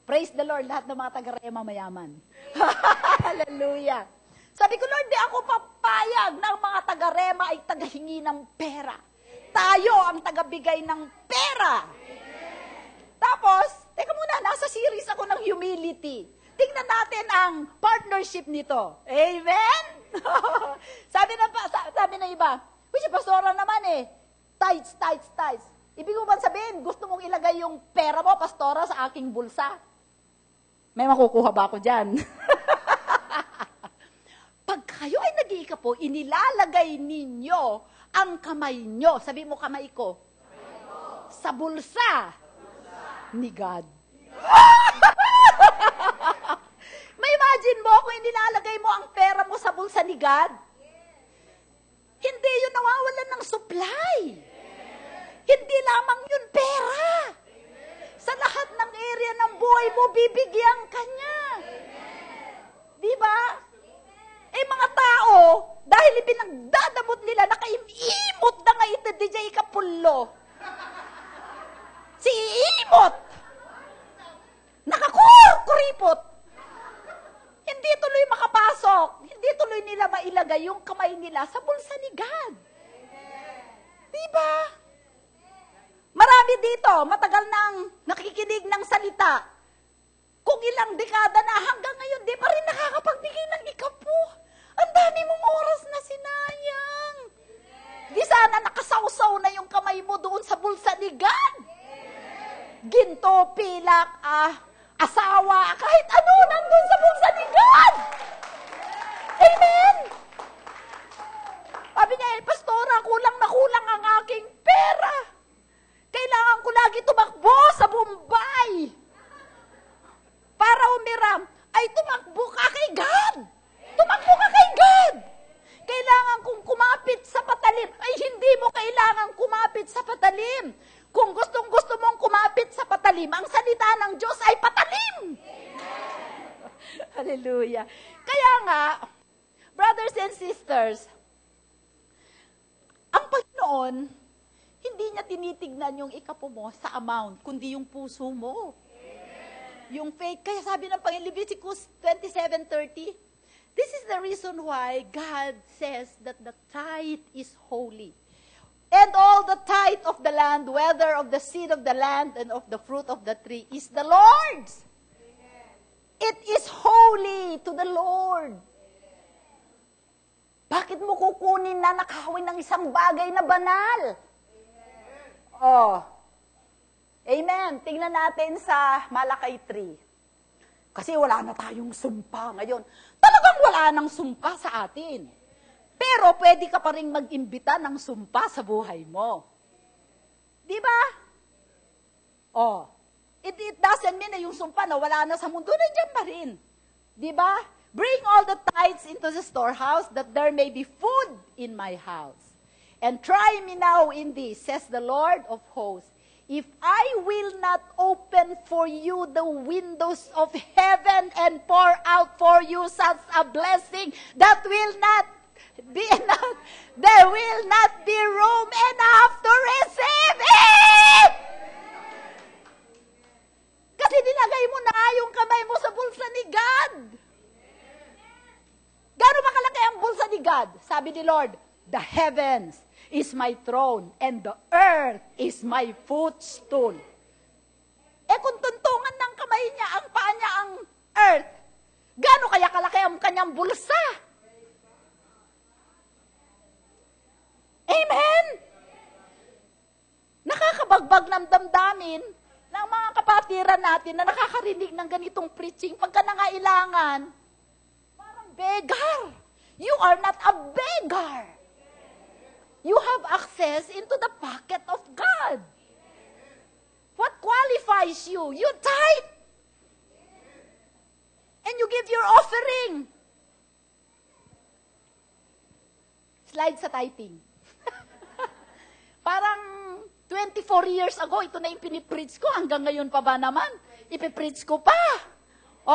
Praise the Lord, lahat ng mga taga-Rema mayaman. Hallelujah. Sabi ko, Lord, di ako papayag na ang mga taga-Rema ay tagahingi ng pera. Tayo ang tagabigay ng pera. Tapos, teka muna, nasa series ako ng humility. Tingnan natin ang partnership nito. Amen? sabi na iba, si Pastora naman tithes. Ibig mo ba sabihin, gusto mong ilagay yung pera mo, Pastora, sa aking bulsa? May makukuha ba ako dyan? Pag kayo ay nag-iikapo, inilalagay ninyo ang kamay nyo. Sabi mo, kamay ko. Sa bulsa ni God. May imagine mo kung inilalagay mo ang pera mo sa bulsa ni God? Hindi yun nawawalan ng supply. Hindi lamang yun pera. Sa lahat ng area ng buhay mo, bibigyan ka niya. Di ba? Eh mga tao, dahil ipinagdadamot nila, nakaimot na nga ito, DJ Kapullo. Si Imot. Nakakuripot. Hindi tuloy makapasok. Hindi tuloy nila mailagay yung kamay nila sa bulsa ni God. Diba? Marami dito, matagal nang nakikinig ng salita. Kung ilang dekada na hanggang ngayon, di pa rin nakakapagbigay ng ikapu. Ang dami mong oras na sinayang. Di sana nakasawsaw na yung kamay mo doon sa bulsa ni God. Ginto, pilak, asawa, kahit ano nandun sa bulsa ni God. Amen. Sabi niya, Pastora, kulang na kulang ang aking pera. Kailangan ko lagi tumakbo sa Bombay. Para umiram, ay tumakbo ka kay God. Tumakbo ka kay God. Kailangan kong kumapit sa patalim. Ay, hindi mo kailangan kumapit sa patalim. Kung gustong-gusto mong kumapit sa patalim, ang salita ng Diyos ay patalim. Hallelujah. Kaya nga, brothers and sisters, ang Panginoon, hindi niya tinitignan yung ikapo mo sa amount, kundi yung puso mo. Yung faith. Kaya sabi ng Panginoon, Leviticus 27:30, this is the reason why God says that the tithe is holy. And all the tithe of the land, whether of the seed of the land and of the fruit of the tree, is the Lord's. It is holy to the Lord. Bakit mo kukunin na nakahawin ng isang bagay na banal? Oh. Amen. Tingnan natin sa Malakay 3. Kasi wala na tayong sumpa ngayon. Talagang wala nang sumpa sa atin. Pero pwede ka pa rin mag-imbita ng sumpa sa buhay mo. Di ba? Oh. It doesn't mean na yung sumpa na wala na sa mundo, nandiyan pa rin. Di ba? Bring all the tithes into the storehouse that there may be food in my house. And try me now in this, says the Lord of hosts, if I will not open for you the windows of heaven and pour out for you such a blessing that will not be enough, there will not be room enough to receive it! Kasi nilagay mo na yung kamay mo sa bulsa ni God. Gano'n ba kalaki ang bulsa ni God? Sabi ni Lord, the heavens is my throne and the earth is my footstool. Eh kung tuntungan ng kamay niya, ang paa niya ang earth, gano'n kaya kalaki ang kanyang bulsa? Amen? Nakakabagbag ng damdamin ng mga kapatiran natin na nakakarinig ng ganitong preaching pagka nangailangan, parang beggar. You are not a beggar. You have access into the pocket of God. What qualifies you? You tithe. And you give your offering. Slide sa tithing. Parang 24 years ago, ito na yung pinipreach ko. Hanggang ngayon pa ba naman? Ipipreach ko pa.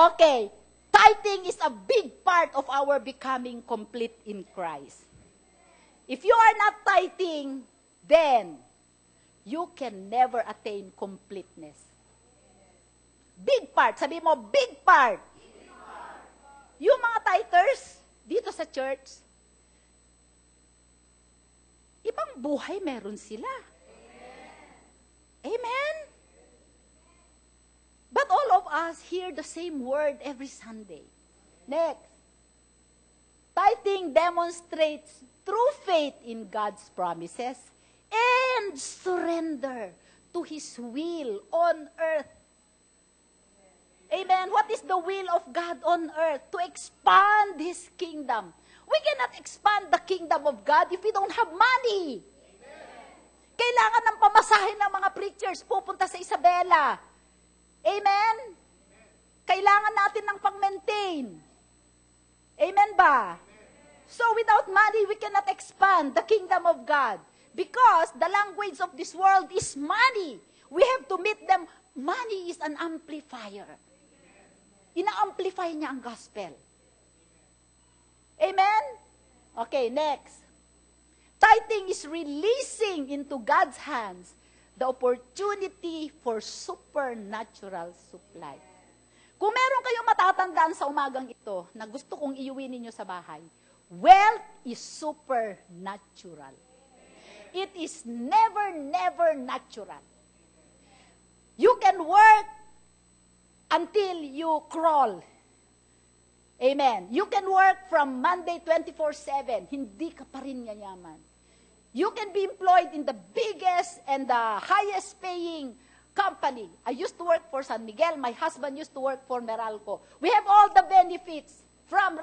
Okay. Tithing is a big part of our becoming complete in Christ. If you are not tithing, then you can never attain completeness. Big part. Sabi mo, big part. Yung mga tithers dito sa church, ibang buhay meron sila. Amen? But all of us hear the same word every Sunday. Next. Tithing demonstrates true faith in God's promises and surrender to His will on earth. Amen? What is the will of God on earth? To expand His kingdom. We cannot expand the kingdom of God if we don't have money. Kailangan ng pamasahe ng mga preachers pupunta sa Isabela. Amen? Kailangan natin ng pag-maintain. Amen ba? So without money, we cannot expand the kingdom of God. Because the language of this world is money. We have to meet them. Money is an amplifier. Ina-amplify niya ang gospel. Amen? Okay, next. Tithing is releasing into God's hands the opportunity for supernatural supply. Kung meron kayong matatandaan sa umagang ito na gusto kong iuwi ninyo sa bahay, wealth is supernatural. It is never, never natural. You can work until you crawl. Amen. You can work from Monday 24/7. Hindi ka pa rin yayaman. You can be employed in the biggest and the highest paying company. I used to work for San Miguel. My husband used to work for Meralco. We have all the benefits from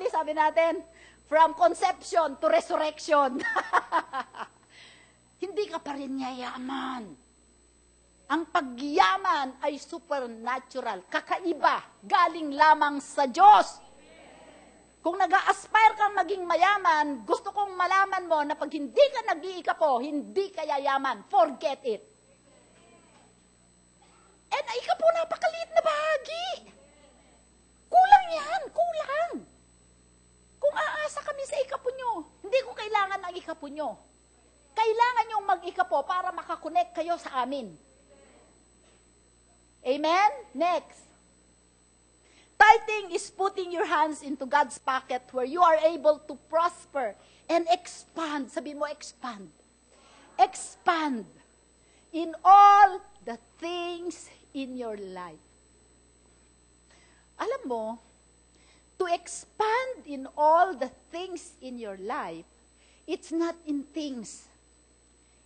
sabi natin, from conception to resurrection. Hindi ka pa rin yayaman. Ang pagyaman ay supernatural, kakaiba, galing lamang sa Diyos. Kung nag-a-aspire kang maging mayaman, gusto kong malaman mo na pag hindi ka nag-iikapo, hindi ka yayaman. Forget it. And ikapo, napakaliit na bahagi. Kulang yan, kulang. Kung aasa kami sa ikapo nyo, hindi ko kailangan ang ikapo nyo. Kailangan yung mag-ikapo para makakonect kayo sa amin. Amen? Next. Tithing is putting your hands into God's pocket where you are able to prosper and expand. Sabi mo, expand. Expand in all the things in your life. Alam mo, to expand in all the things in your life, it's not in things.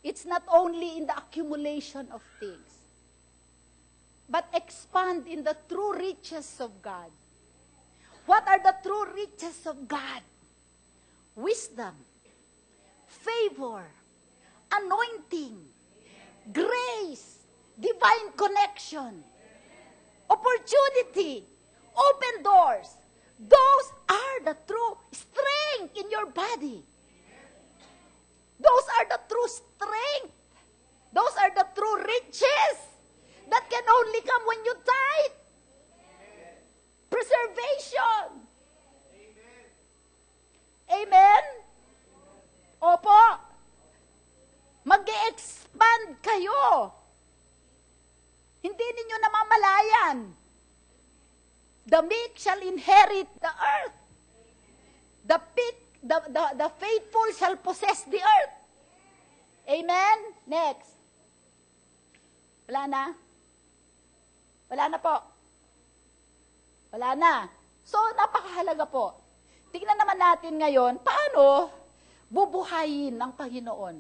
It's not only in the accumulation of things. But expand in the true riches of God. What are the true riches of God? Wisdom, favor, anointing, grace, divine connection, opportunity, open doors. Those are the true strength in your body. Those are the true strength. Those are the true riches that can only come when you tithe. Preservation. Amen? Opo. Mag-e-expand kayo. Hindi ninyo namamalayan. The meek shall inherit the earth. The faithful shall possess the earth. Amen? Next. Wala na? Wala na po. Wala na. So, napakahalaga po. Tingnan naman natin ngayon, paano bubuhayin ng Panginoon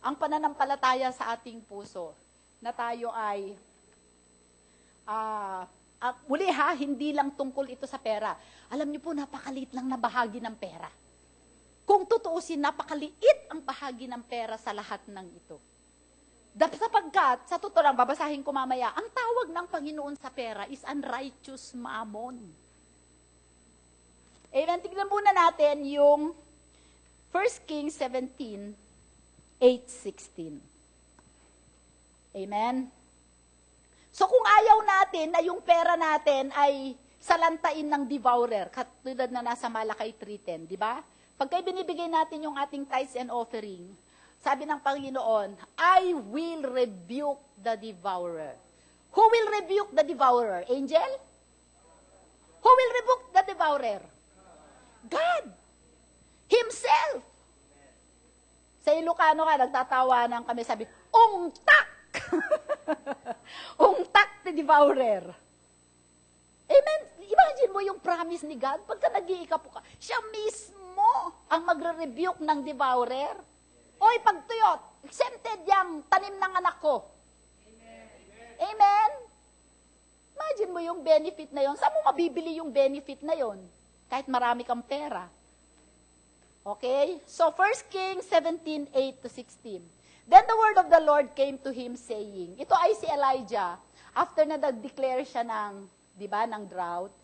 ang pananampalataya sa ating puso na tayo ay, muli ha, hindi lang tungkol ito sa pera. Alam niyo po, napakaliit lang na bahagi ng pera. Kung tutuusin, napakaliit ang bahagi ng pera sa lahat ng ito. Sapagkat, sa totoo lang, babasahin ko mamaya, ang tawag ng Panginoon sa pera is unrighteous mammon. Amen. Tignan muna natin yung 1 Kings 17, 8-16. Amen. So kung ayaw natin na yung pera natin ay salantain ng devourer, katulad na nasa Malakay 3:10, di ba? Pagka binibigay natin yung ating tithes and offering, sabi ng Panginoon, I will rebuke the devourer. Who will rebuke the devourer? Angel? Who will rebuke the devourer? God. Himself. Sa Ilocano ka, nagtatawanan kami, sabi, ungtak! Ungtak the devourer. Amen? Imagine mo yung promise ni God, pagka nag-iikapo ka, siya mismo ang magre-rebuke ng devourer. Oy, pagtuyot, exempted yung tanim ng anak ko. Amen. Amen? Imagine mo yung benefit na yon. Saan mo mabibili yung benefit na yon? Kahit marami kang pera. Okay? So, 1 Kings 17, 8-16. Then the word of the Lord came to him saying, ito ay si Elijah, after na nag-declare siya ng, di ba, ng drought,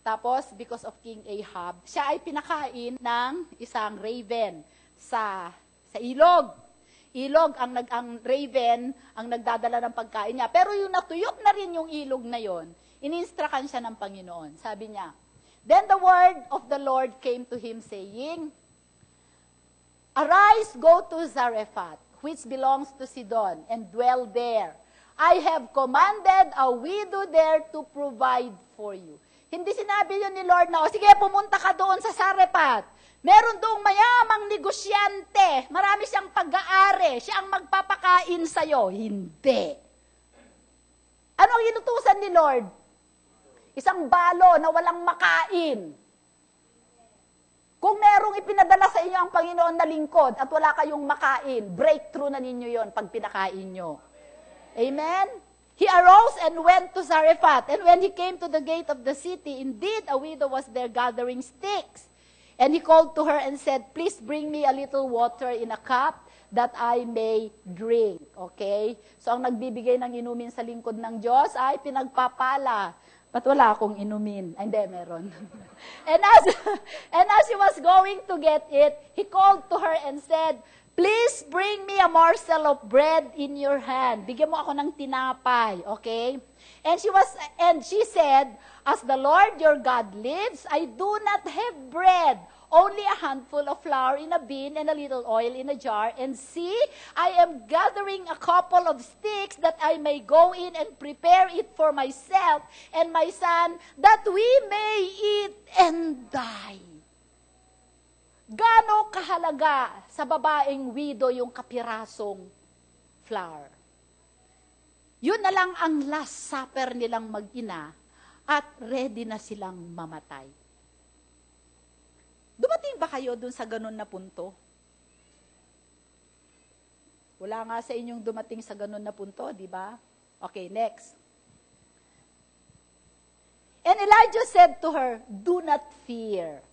tapos because of King Ahab, siya ay pinakain ng isang raven sa ilog. Ilog ang raven ang nagdadala ng pagkain niya. Pero yung natuyot na rin yung ilog na yon, ininstrukan siya ng Panginoon. Sabi niya, then the word of the Lord came to him saying, arise, go to Zarephath, which belongs to Sidon, and dwell there. I have commanded a widow there to provide for you. Hindi sinabi yun ni Lord na, o sige, pumunta ka doon sa Zarephath. Meron doong mayamang negosyante. Marami siyang pag-aari. Siya ang magpapakain sa'yo. Hindi. Ano ang inutusan ni Lord? Isang balo na walang makain. Kung merong ipinadala sa inyo ang Panginoon na lingkod at wala kayong makain, breakthrough na ninyo yon pag pinakain nyo. Amen? He arose and went to Zarephath. And when he came to the gate of the city, indeed a widow was there gathering sticks. And he called to her and said, please bring me a little water in a cup that I may drink. Okay? So ang nagbibigay ng inumin sa lingkod ng Diyos ay pinagpapala. Ba't wala akong inumin? Ay, hindi, meron. and as he was going to get it, he called to her and said, please bring me a morsel of bread in your hand. Bigyan mo ako ng tinapay, okay? And she said, as the Lord your God lives, I do not have bread, only a handful of flour in a bin and a little oil in a jar. And see, I am gathering a couple of sticks that I may go in and prepare it for myself and my son, that we may eat and die. Gaano kahalaga sa babaeng widow yung kapirasong flour? Yun na lang ang last supper nilang mag-ina at ready na silang mamatay. Dumating ba kayo dun sa ganun na punto? Wala nga sa inyong dumating sa ganun na punto, di ba? Okay, next. And Elijah said to her, do not fear.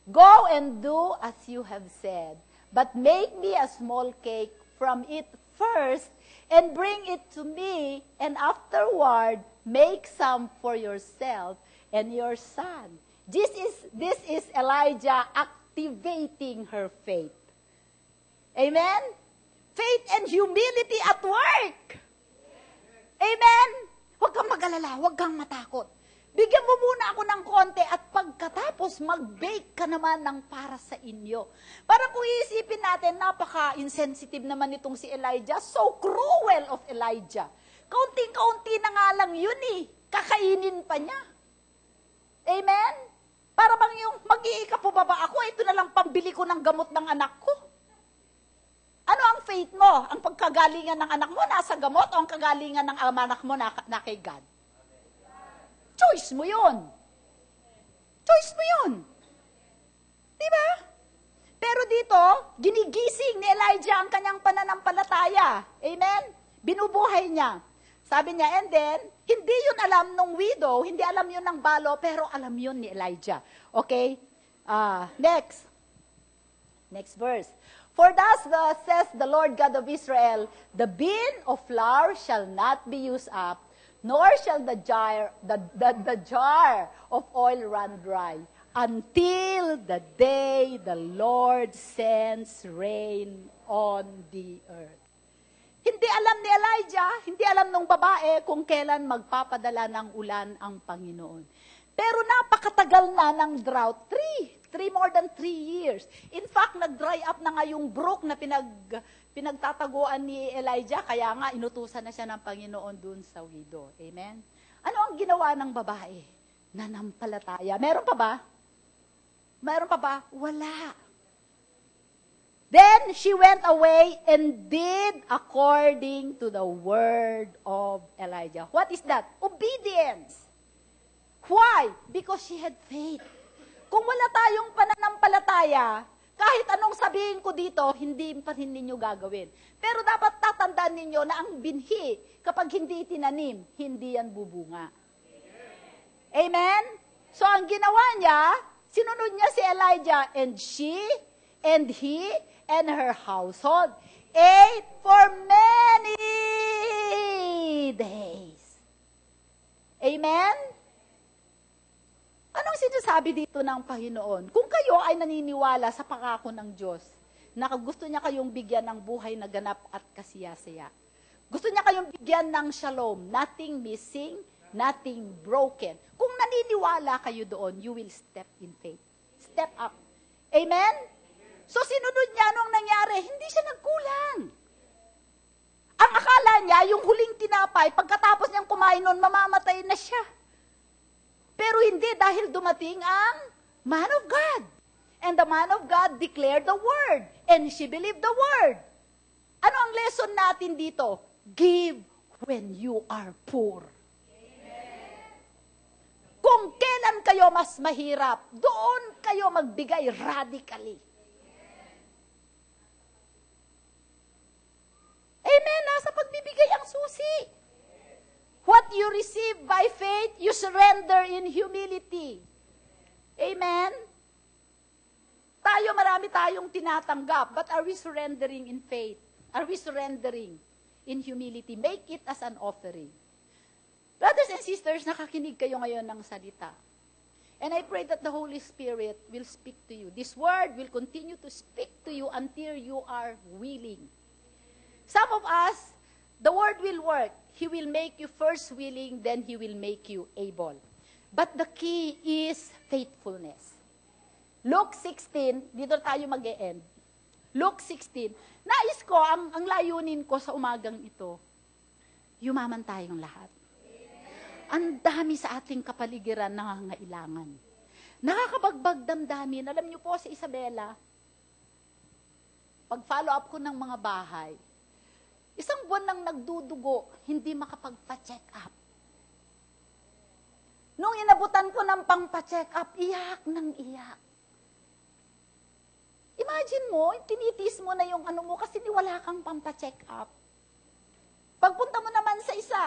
Go and do as you have said, but make me a small cake from it first, and bring it to me, and afterward make some for yourself and your son. This is Elijah activating her faith. Amen? Faith and humility at work. Amen? Huwag kang mag-alala, huwag kang matakot. Bigyan mo muna ako ng konti at pagkatapos mag-bake ka naman ng para sa inyo. Parang kung iisipin natin, napaka-insensitive naman itong si Elijah. So cruel of Elijah. Kaunting-kaunti na nga lang yun eh. Kakainin pa niya. Amen? Para bang yung mag-iika po ba ako, ito na lang pambili ko ng gamot ng anak ko. Ano ang faith mo? Ang pagkagalingan ng anak mo nasa gamot o ang kagalingan ng anak mo na kay God? Choice mo yun. Choice mo yun. Diba? Pero dito, ginigising ni Elijah ang kanyang pananampalataya. Amen? Binubuhay niya. Sabi niya, and then, hindi yun alam nung widow, hindi alam yun ng balo, pero alam yun ni Elijah. Okay? Next. Next verse. For thus says the Lord God of Israel, the bin of flour shall not be used up, nor shall the jar of oil run dry, until the day the Lord sends rain on the earth. Hindi alam ni Elijah, hindi alam ng babae kung kailan magpapadala ng ulan ang Panginoon. Pero napakatagal na ng drought, more than 3 years. In fact, nag-dry up na nga yung brook na pinagtataguan ni Elijah, kaya nga inutusan na siya ng Panginoon dun sa widow. Amen? Ano ang ginawa ng babae? Nanampalataya. Meron pa ba? Meron pa ba? Wala. Then she went away and did according to the word of Elijah. What is that? Obedience. Why? Because she had faith. Kung wala tayong pananampalataya, kahit anong sabihin ko dito, hindi pa rin ninyo gagawin. Pero dapat tatandaan ninyo na ang binhi, kapag hindi tinanim, hindi yan bubunga. Amen? So ang ginawa niya, sinunod niya si Elijah, and she, and he, and her household. ate for many days. Amen? Anong sinasabi dito ng Panginoon? Kung kayo ay naniniwala sa pangako ng Diyos, na gusto niya kayong bigyan ng buhay na ganap at kasiyasaya. Gusto niya kayong bigyan ng shalom, nothing missing, nothing broken. Kung naniniwala kayo doon, you will step in faith. Step up. Amen? So sinunod niya anong nangyari? Hindi siya nagkulang. Ang akala niya, yung huling tinapay, pagkatapos niyang kumain nun, mamamatay na siya. Pero hindi, dahil dumating ang man of God. And the man of God declared the word. And she believed the word. Ano ang lesson natin dito? Give when you are poor. Amen. Kung kailan kayo mas mahirap, doon kayo magbigay radically. Amen. Nasa pagbibigay ang susi. What you receive by faith, you surrender in humility. Amen. Marami tayong tinatanggap, but are we surrendering in faith? Are we surrendering in humility? Make it as an offering. Brothers and sisters, nakakinig kayo ngayon ng salita. And I pray that the Holy Spirit will speak to you. This word will continue to speak to you until you are willing. Some of us, the word will work. He will make you first willing, then He will make you able. But the key is faithfulness. Luke 16, dito tayo mag-e-end. Luke 16, nais ko, ang layunin ko sa umagang ito, yumaman tayong lahat. Ang dami sa ating kapaligiran nangangailangan. Nakakabagbag damdamin. Alam niyo po, si Isabela, pag-follow up ko ng mga bahay, isang buwan nang nagdudugo, hindi makapagpa-check up. Nung inabutan ko ng pang-pa-check up, iyak ng iyak. Imagine mo, tinitis mo na yung ano mo kasi wala kang pampa-check up. Pagpunta mo naman sa isa,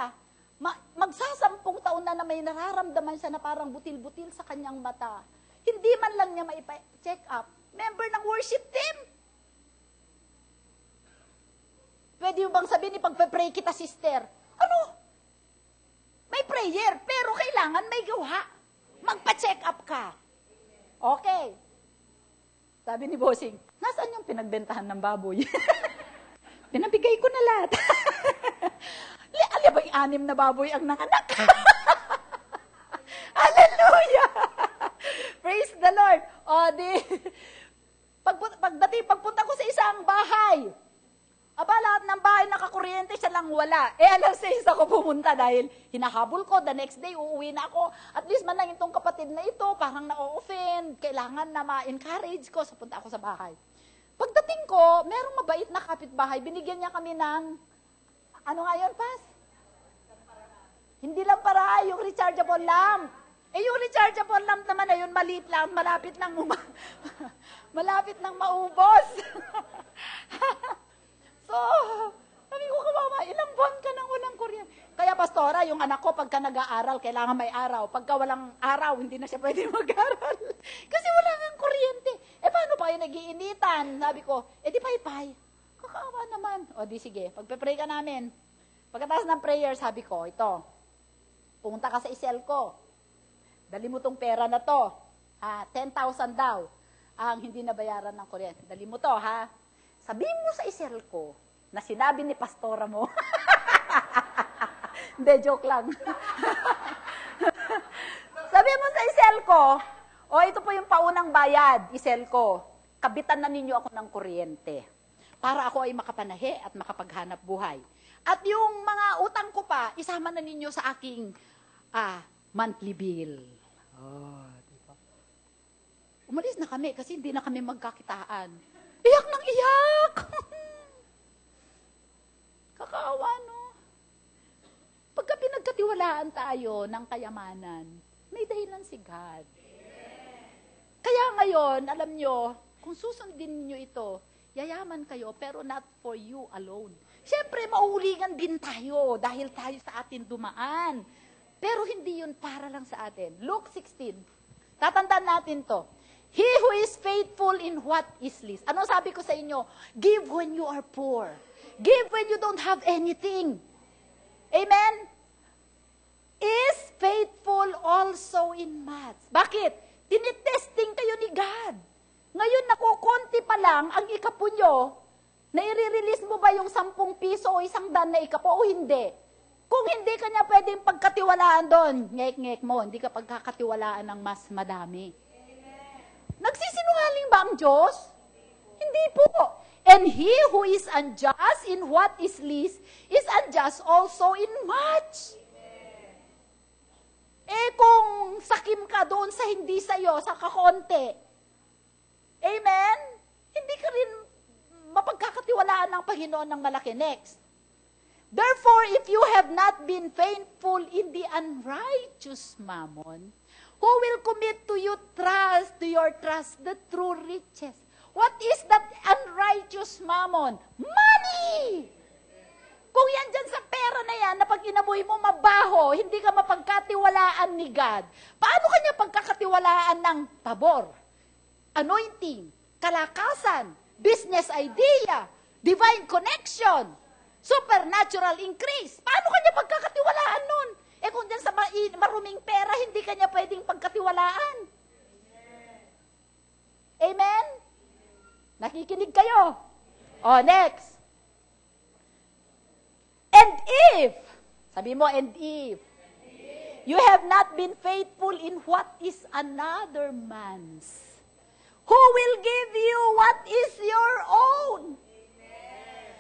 magsasampung taon na may nararamdaman siya na parang butil-butil sa kanyang mata. Hindi man lang niya maipa-check up. Member ng worship team. Pwede mo bang sabihin, ipagpe-pray kita, sister? Ano? May prayer, pero kailangan may gawa. Magpa-check up ka. Okay. Sabi ni Bossing, nasaan yung pinagbentahan ng baboy? Pinabigay ko na lahat. Alam ba yung 6 na baboy ang nanganak? Hallelujah! Praise the Lord! O di, pagpunta ko sa isang bahay, lahat ng bahay nakakuryente, siya lang wala. Alas 6 ako pumunta dahil hinahabol ko, the next day uuwi na ako. At least man lang itong kapatid na ito, parang na-offend, kailangan na ma-encourage ko, so punta ako sa bahay. Pagdating ko, merong mabait na kapitbahay, binigyan niya kami ng, ano nga yun, Pas? Hindi lang para yung rechargeable lamp. Yung rechargeable lamp naman na yun, maliit lang, malapit nang maubos. So, sabi ko, kawawa, ilang buwan ka nang walang kuryente. Kaya pastora, yung anak ko, pagka nag-aaral, kailangan may araw. Pagka walang araw, hindi na siya pwede mag-aaral. Kasi wala nang kuryente. Paano pa kayo nag-iinitan? Sabi ko, di pay-pay. Kakaawa naman. O di sige, pagpe-pray ka namin. Pagkatapos ng prayer, sabi ko, ito, pumunta ka sa iselco. Dali mo tong pera na to. 10,000 daw ang hindi nabayaran ng kuryente. Dali mo to, ha? Sabihin mo sa iselco na sinabi ni pastora mo. Hindi, joke lang. Sabihin mo sa iselco, ito po yung paunang bayad, iselco. Kabitan na ninyo ako ng kuryente para ako ay makapanahe at makapaghanap buhay. At yung mga utang ko pa, isama na ninyo sa aking monthly bill. Diba? Umalis na kami kasi hindi na kami magkakitaan. Iyak ng iyak! Kakaawa, no? Pagka pinagkatiwalaan tayo ng kayamanan, may dahilan si God. Kaya ngayon, alam nyo, kung susundin nyo ito, yayaman kayo, pero not for you alone. Siyempre, mauulingan din tayo dahil tayo sa atin dumaan. Pero hindi yun para lang sa atin. Luke 16, tatandaan natin to. He who is faithful in what is least. Ano sabi ko sa inyo? Give when you are poor. Give when you don't have anything. Amen? Is faithful also in much. Bakit? Tinitesting kayo ni God. Ngayon, nakukunti pa lang ang ikapo nyo, na i-release mo ba yung 10 piso o 100 na ikapo o hindi? Kung hindi ka niya pwedeng pagkatiwalaan doon, ngek-ngek mo, hindi ka pagkakatiwalaan ng mas madami. Nagsisinungaling ba ang Diyos? Hindi po. And he who is unjust in what is least is unjust also in much. Kung sakim ka doon sa hindi sa'yo, sa kakonti, amen? Hindi ka rin mapagkakatiwalaan ng Panginoon ng malaki. Next. Therefore, if you have not been faithful in the unrighteous mammon, who will commit to your trust the true riches? What is that unrighteous mammon? Money! Kung yan dyan sa pera na yan, na pag inamoy mo mabaho, hindi ka mapagkatiwalaan ni God, paano kanya pagkakatiwalaan ng pabor, anointing, kalakasan, business idea, divine connection, supernatural increase? Paano kanya pagkakatiwalaan nun? Kung dyan sa maruming pera, hindi kanya pwedeng pagkatiwalaan. Amen? Nakikinig kayo? Next. And if, sabi mo, and if, you have not been faithful in what is another man's, who will give you what is your own?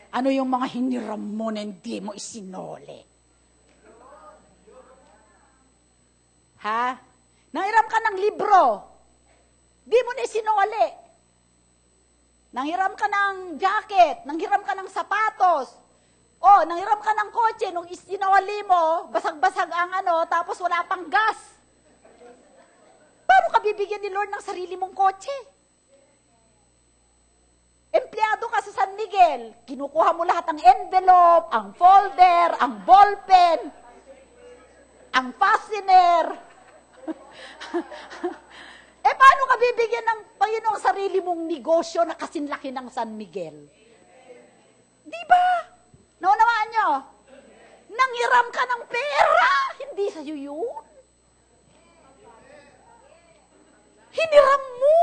Ano yung mga hiniram mo na hindi mo isinole? Ha? Nanghiram ka ng libro, di mo na isinole. Nanghiram ka ng jacket, nanghiram ka ng sapatos, nanghiram ka ng kotse, nung isinole mo, basag-basag ang tapos wala pang gas. Paano ka bibigyan ni Lord ng sarili mong kotse? Empleyado ka sa San Miguel, kinukuha mo lahat ng envelope, ang folder, ang ballpen, ang fastener. Paano ka bibigyan ng Panginoong sarili mong negosyo na kasinlaki ng San Miguel? Di ba? Naunawaan nyo? Nanghiram ka ng pera, hindi sa'yo yun. Hiniram mo.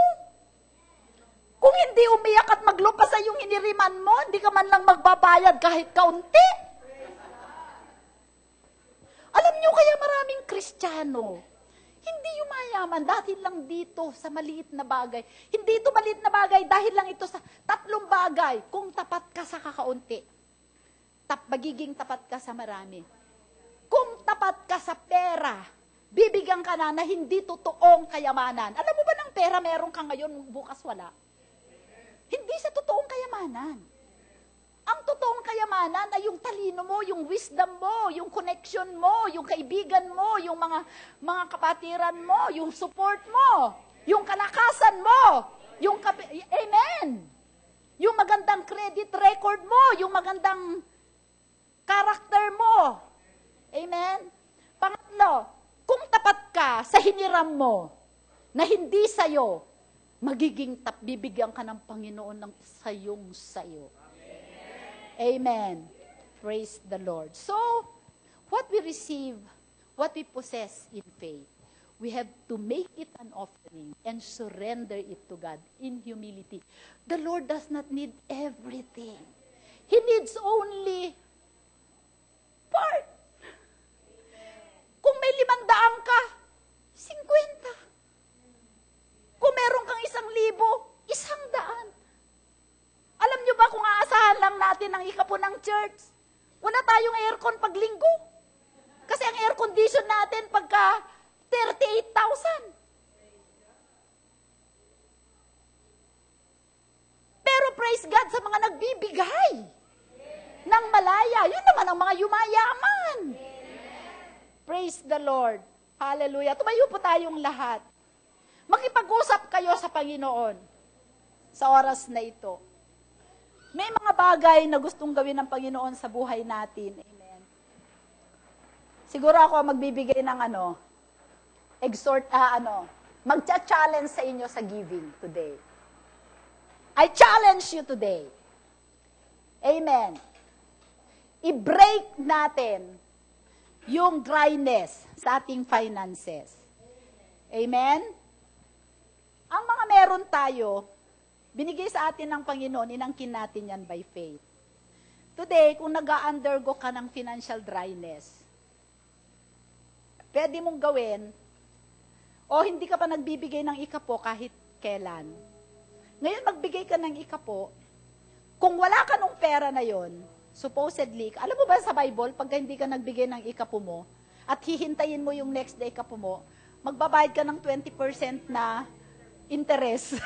Kung hindi umiyak at maglupa sa yung hiniriman mo, hindi ka man lang magbabayad kahit kaunti. Alam nyo kaya maraming Kristiyano, hindi yumayaman dahil lang dito sa maliit na bagay. Hindi ito maliit na bagay dahil lang ito sa 3 bagay. Kung tapat ka sa kakaunti, magiging tapat ka sa marami. Kung tapat ka sa pera, bibigyan ka na hindi totoong kayamanan. Alam mo ba ng pera meron ka ngayon, bukas wala? Hindi sa totoong kayamanan. Ang totoong kayamanan ay yung talino mo, yung wisdom mo, yung connection mo, yung kaibigan mo, yung mga kapatiran mo, yung support mo, yung kalakasan mo, amen! Yung magandang credit record mo, yung magandang character mo. Amen? Pangatlo, kung tapat ka sa hiniram mo, na hindi sa'yo, bibigyan ka ng Panginoon ng sayong-sayo. Amen. Praise the Lord. So, what we receive, what we possess in faith, we have to make it an offering and surrender it to God in humility. The Lord does not need everything. He needs only part. Kung may 500 ka, 50. Kung meron kang 1,000, 100. Alam nyo ba kung aasahan lang natin ang ikapo ng church? Wala tayong aircon pag linggo. Kasi ang air condition natin pagka 38,000. Pero praise God sa mga nagbibigay ng malaya. Yun naman ang mga yumayaman. Praise the Lord. Hallelujah. Tumayo po tayong lahat. Makipag-usap kayo sa Panginoon sa oras na ito. May mga bagay na gustong gawin ng Panginoon sa buhay natin. Amen. Siguro ako magbibigay ng magcha-challenge sa inyo sa giving today. I challenge you today. Amen. I-break natin yung dryness sa ating finances. Amen? Ang mga meron tayo, binigay sa atin ng Panginoon, inangkin natin yan by faith. Today, kung nag-undergo ka ng financial dryness, pwede mong gawin, o hindi ka pa nagbibigay ng ikapo kahit kailan. Ngayon, magbigay ka ng ikapo, kung wala ka nung pera na yon, supposedly, alam mo ba sa Bible, pag hindi ka nagbigay ng ikapo mo, at hihintayin mo yung next day ikapo mo, magbabayad ka ng 20% na interest.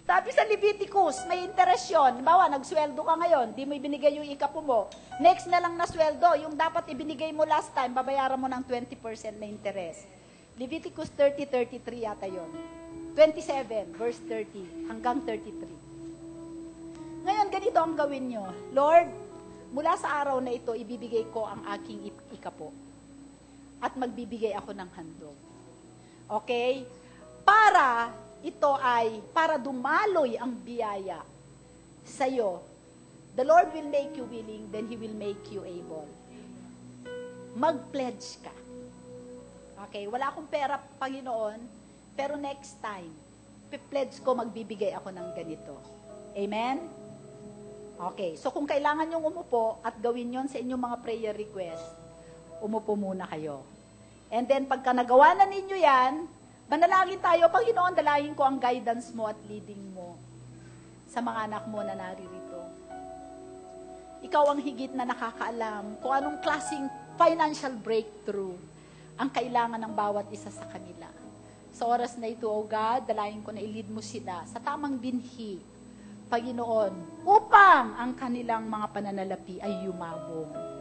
Sabi sa Leviticus, may interest yun. Bawa, nagsweldo ka ngayon, di mo ibinigay yung ikapo mo. Next na lang na sweldo, yung dapat ibinigay mo last time, babayaran mo ng 20% na interest. Leviticus 30:33 yata yun. 27, verse 30, hanggang 33. Ngayon, ganito ang gawin nyo. Lord, mula sa araw na ito, ibibigay ko ang aking ikapo. At magbibigay ako ng handog. Okay? Para dumaloy ang biyaya sa'yo. The Lord will make you willing, then He will make you able. Mag-pledge ka. Okay? Wala akong pera, Panginoon, pero next time, pledge ko, magbibigay ako ng ganito. Amen? Okay. So, kung kailangan nyong umupo at gawin yon sa inyong mga prayer request, umupo muna kayo. And then, pagka nagawa na ninyo yan, manalangin tayo, Panginoon, dalangin ko ang guidance mo at leading mo sa mga anak mo na naririto. Ikaw ang higit na nakakaalam kung anong klaseng financial breakthrough ang kailangan ng bawat isa sa kanila. Sa oras na ito, O God, dalangin ko na i-lead mo sila sa tamang binhi, Panginoon, upang ang kanilang mga pananalapi ay yumabong.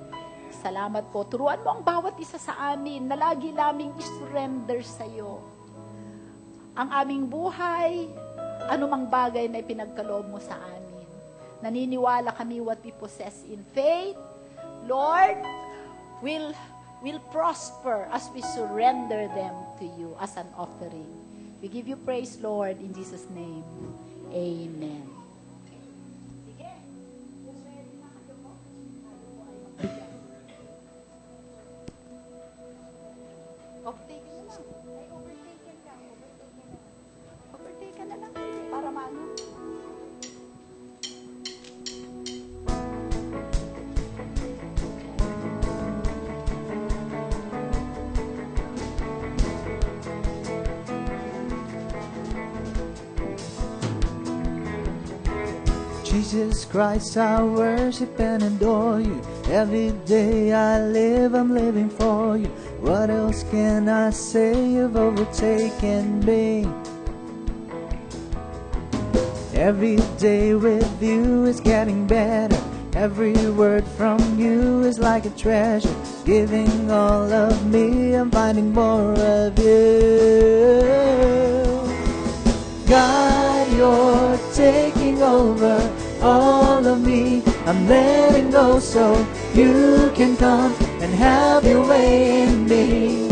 Salamat po. Turuan mo ang bawat isa sa amin na lagi naming isurrender sa iyo. Ang aming buhay, anumang bagay na ipinagkaloob mo sa amin. Naniniwala kami what we possess in faith, Lord, will prosper as we surrender them to you as an offering. We give you praise, Lord, in Jesus' name. Amen. Overtaken na lang. Para maano. Jesus Christ, I worship and adore you. Every day I live, I'm living for you. What else can I say? You've overtaken me. Every day with you is getting better. Every word from you is like a treasure. Giving all of me, I'm finding more of you. God, you're taking over all of me. I'm letting go so you can come and have your way in me.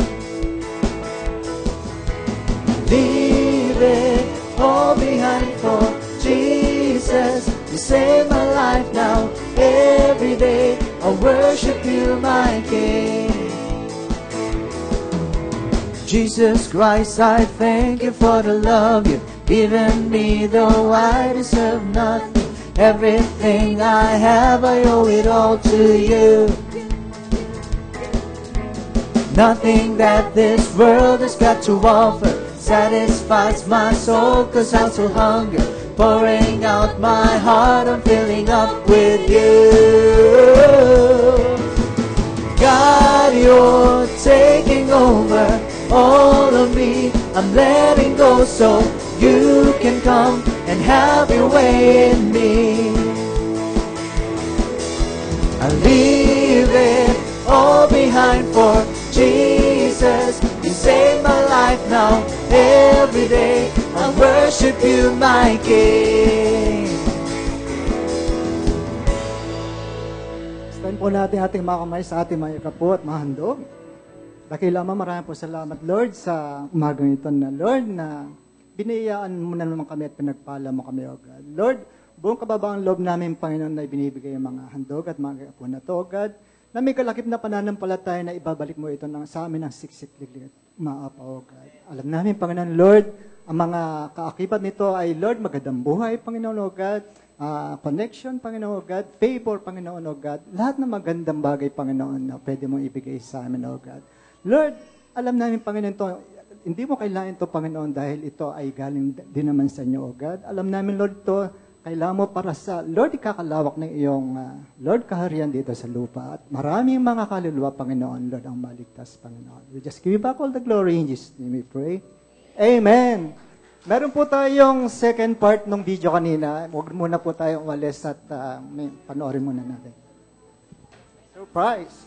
Leave it all behind for Jesus. You save my life now. Every day I worship you, my King. Jesus Christ, I thank you for the love you've given me, though I deserve nothing. Everything I have, I owe it all to you. Nothing that this world has got to offer satisfies my soul, 'cause I'm so hungry. Pouring out my heart, I'm filling up with you. God, you're taking over all of me. I'm letting go so you can come and have your way in me. I leave it all behind for Jesus. You save my life now. Every day I worship you, my King. Stand po natin ating mga kamay sa ating mga ikapo at mga handog. Dakila Ama, maraming po salamat, Lord, sa umagang ito na, Lord, na biniyaan mo na naman kami at pinagpala mo kami, O God. Lord, buong kababaang loob namin, Panginoon, na ibinibigay ang mga handog at mga po na to, O God, na may kalakip na pananampalataya na ibabalik mo ito sa amin ng siksik-liglig at maaapa, O God. Alam namin, Panginoon, Lord, ang mga kaakibat nito ay, Lord, magandang buhay, Panginoon, O God, connection, Panginoon, O God, favor, Panginoon, O God, lahat ng magandang bagay, Panginoon, na pwede mong ibigay sa amin, O God. Lord, alam namin, Panginoon, ito, hindi mo kailangan ito, Panginoon, dahil ito ay galing din naman sa inyo, O God. Alam namin, Lord, ito, kailangan mo para sa, Lord, ikakalawak ng iyong, Lord, kaharian dito sa lupa. At maraming mga kaluluwa, Panginoon, Lord, ang maligtas, Panginoon. We just give you back all the glory in Jesus' name we pray. Amen. Meron po tayong second part ng video kanina. Huwag muna po tayong umalis at panoorin muna natin. Surprise!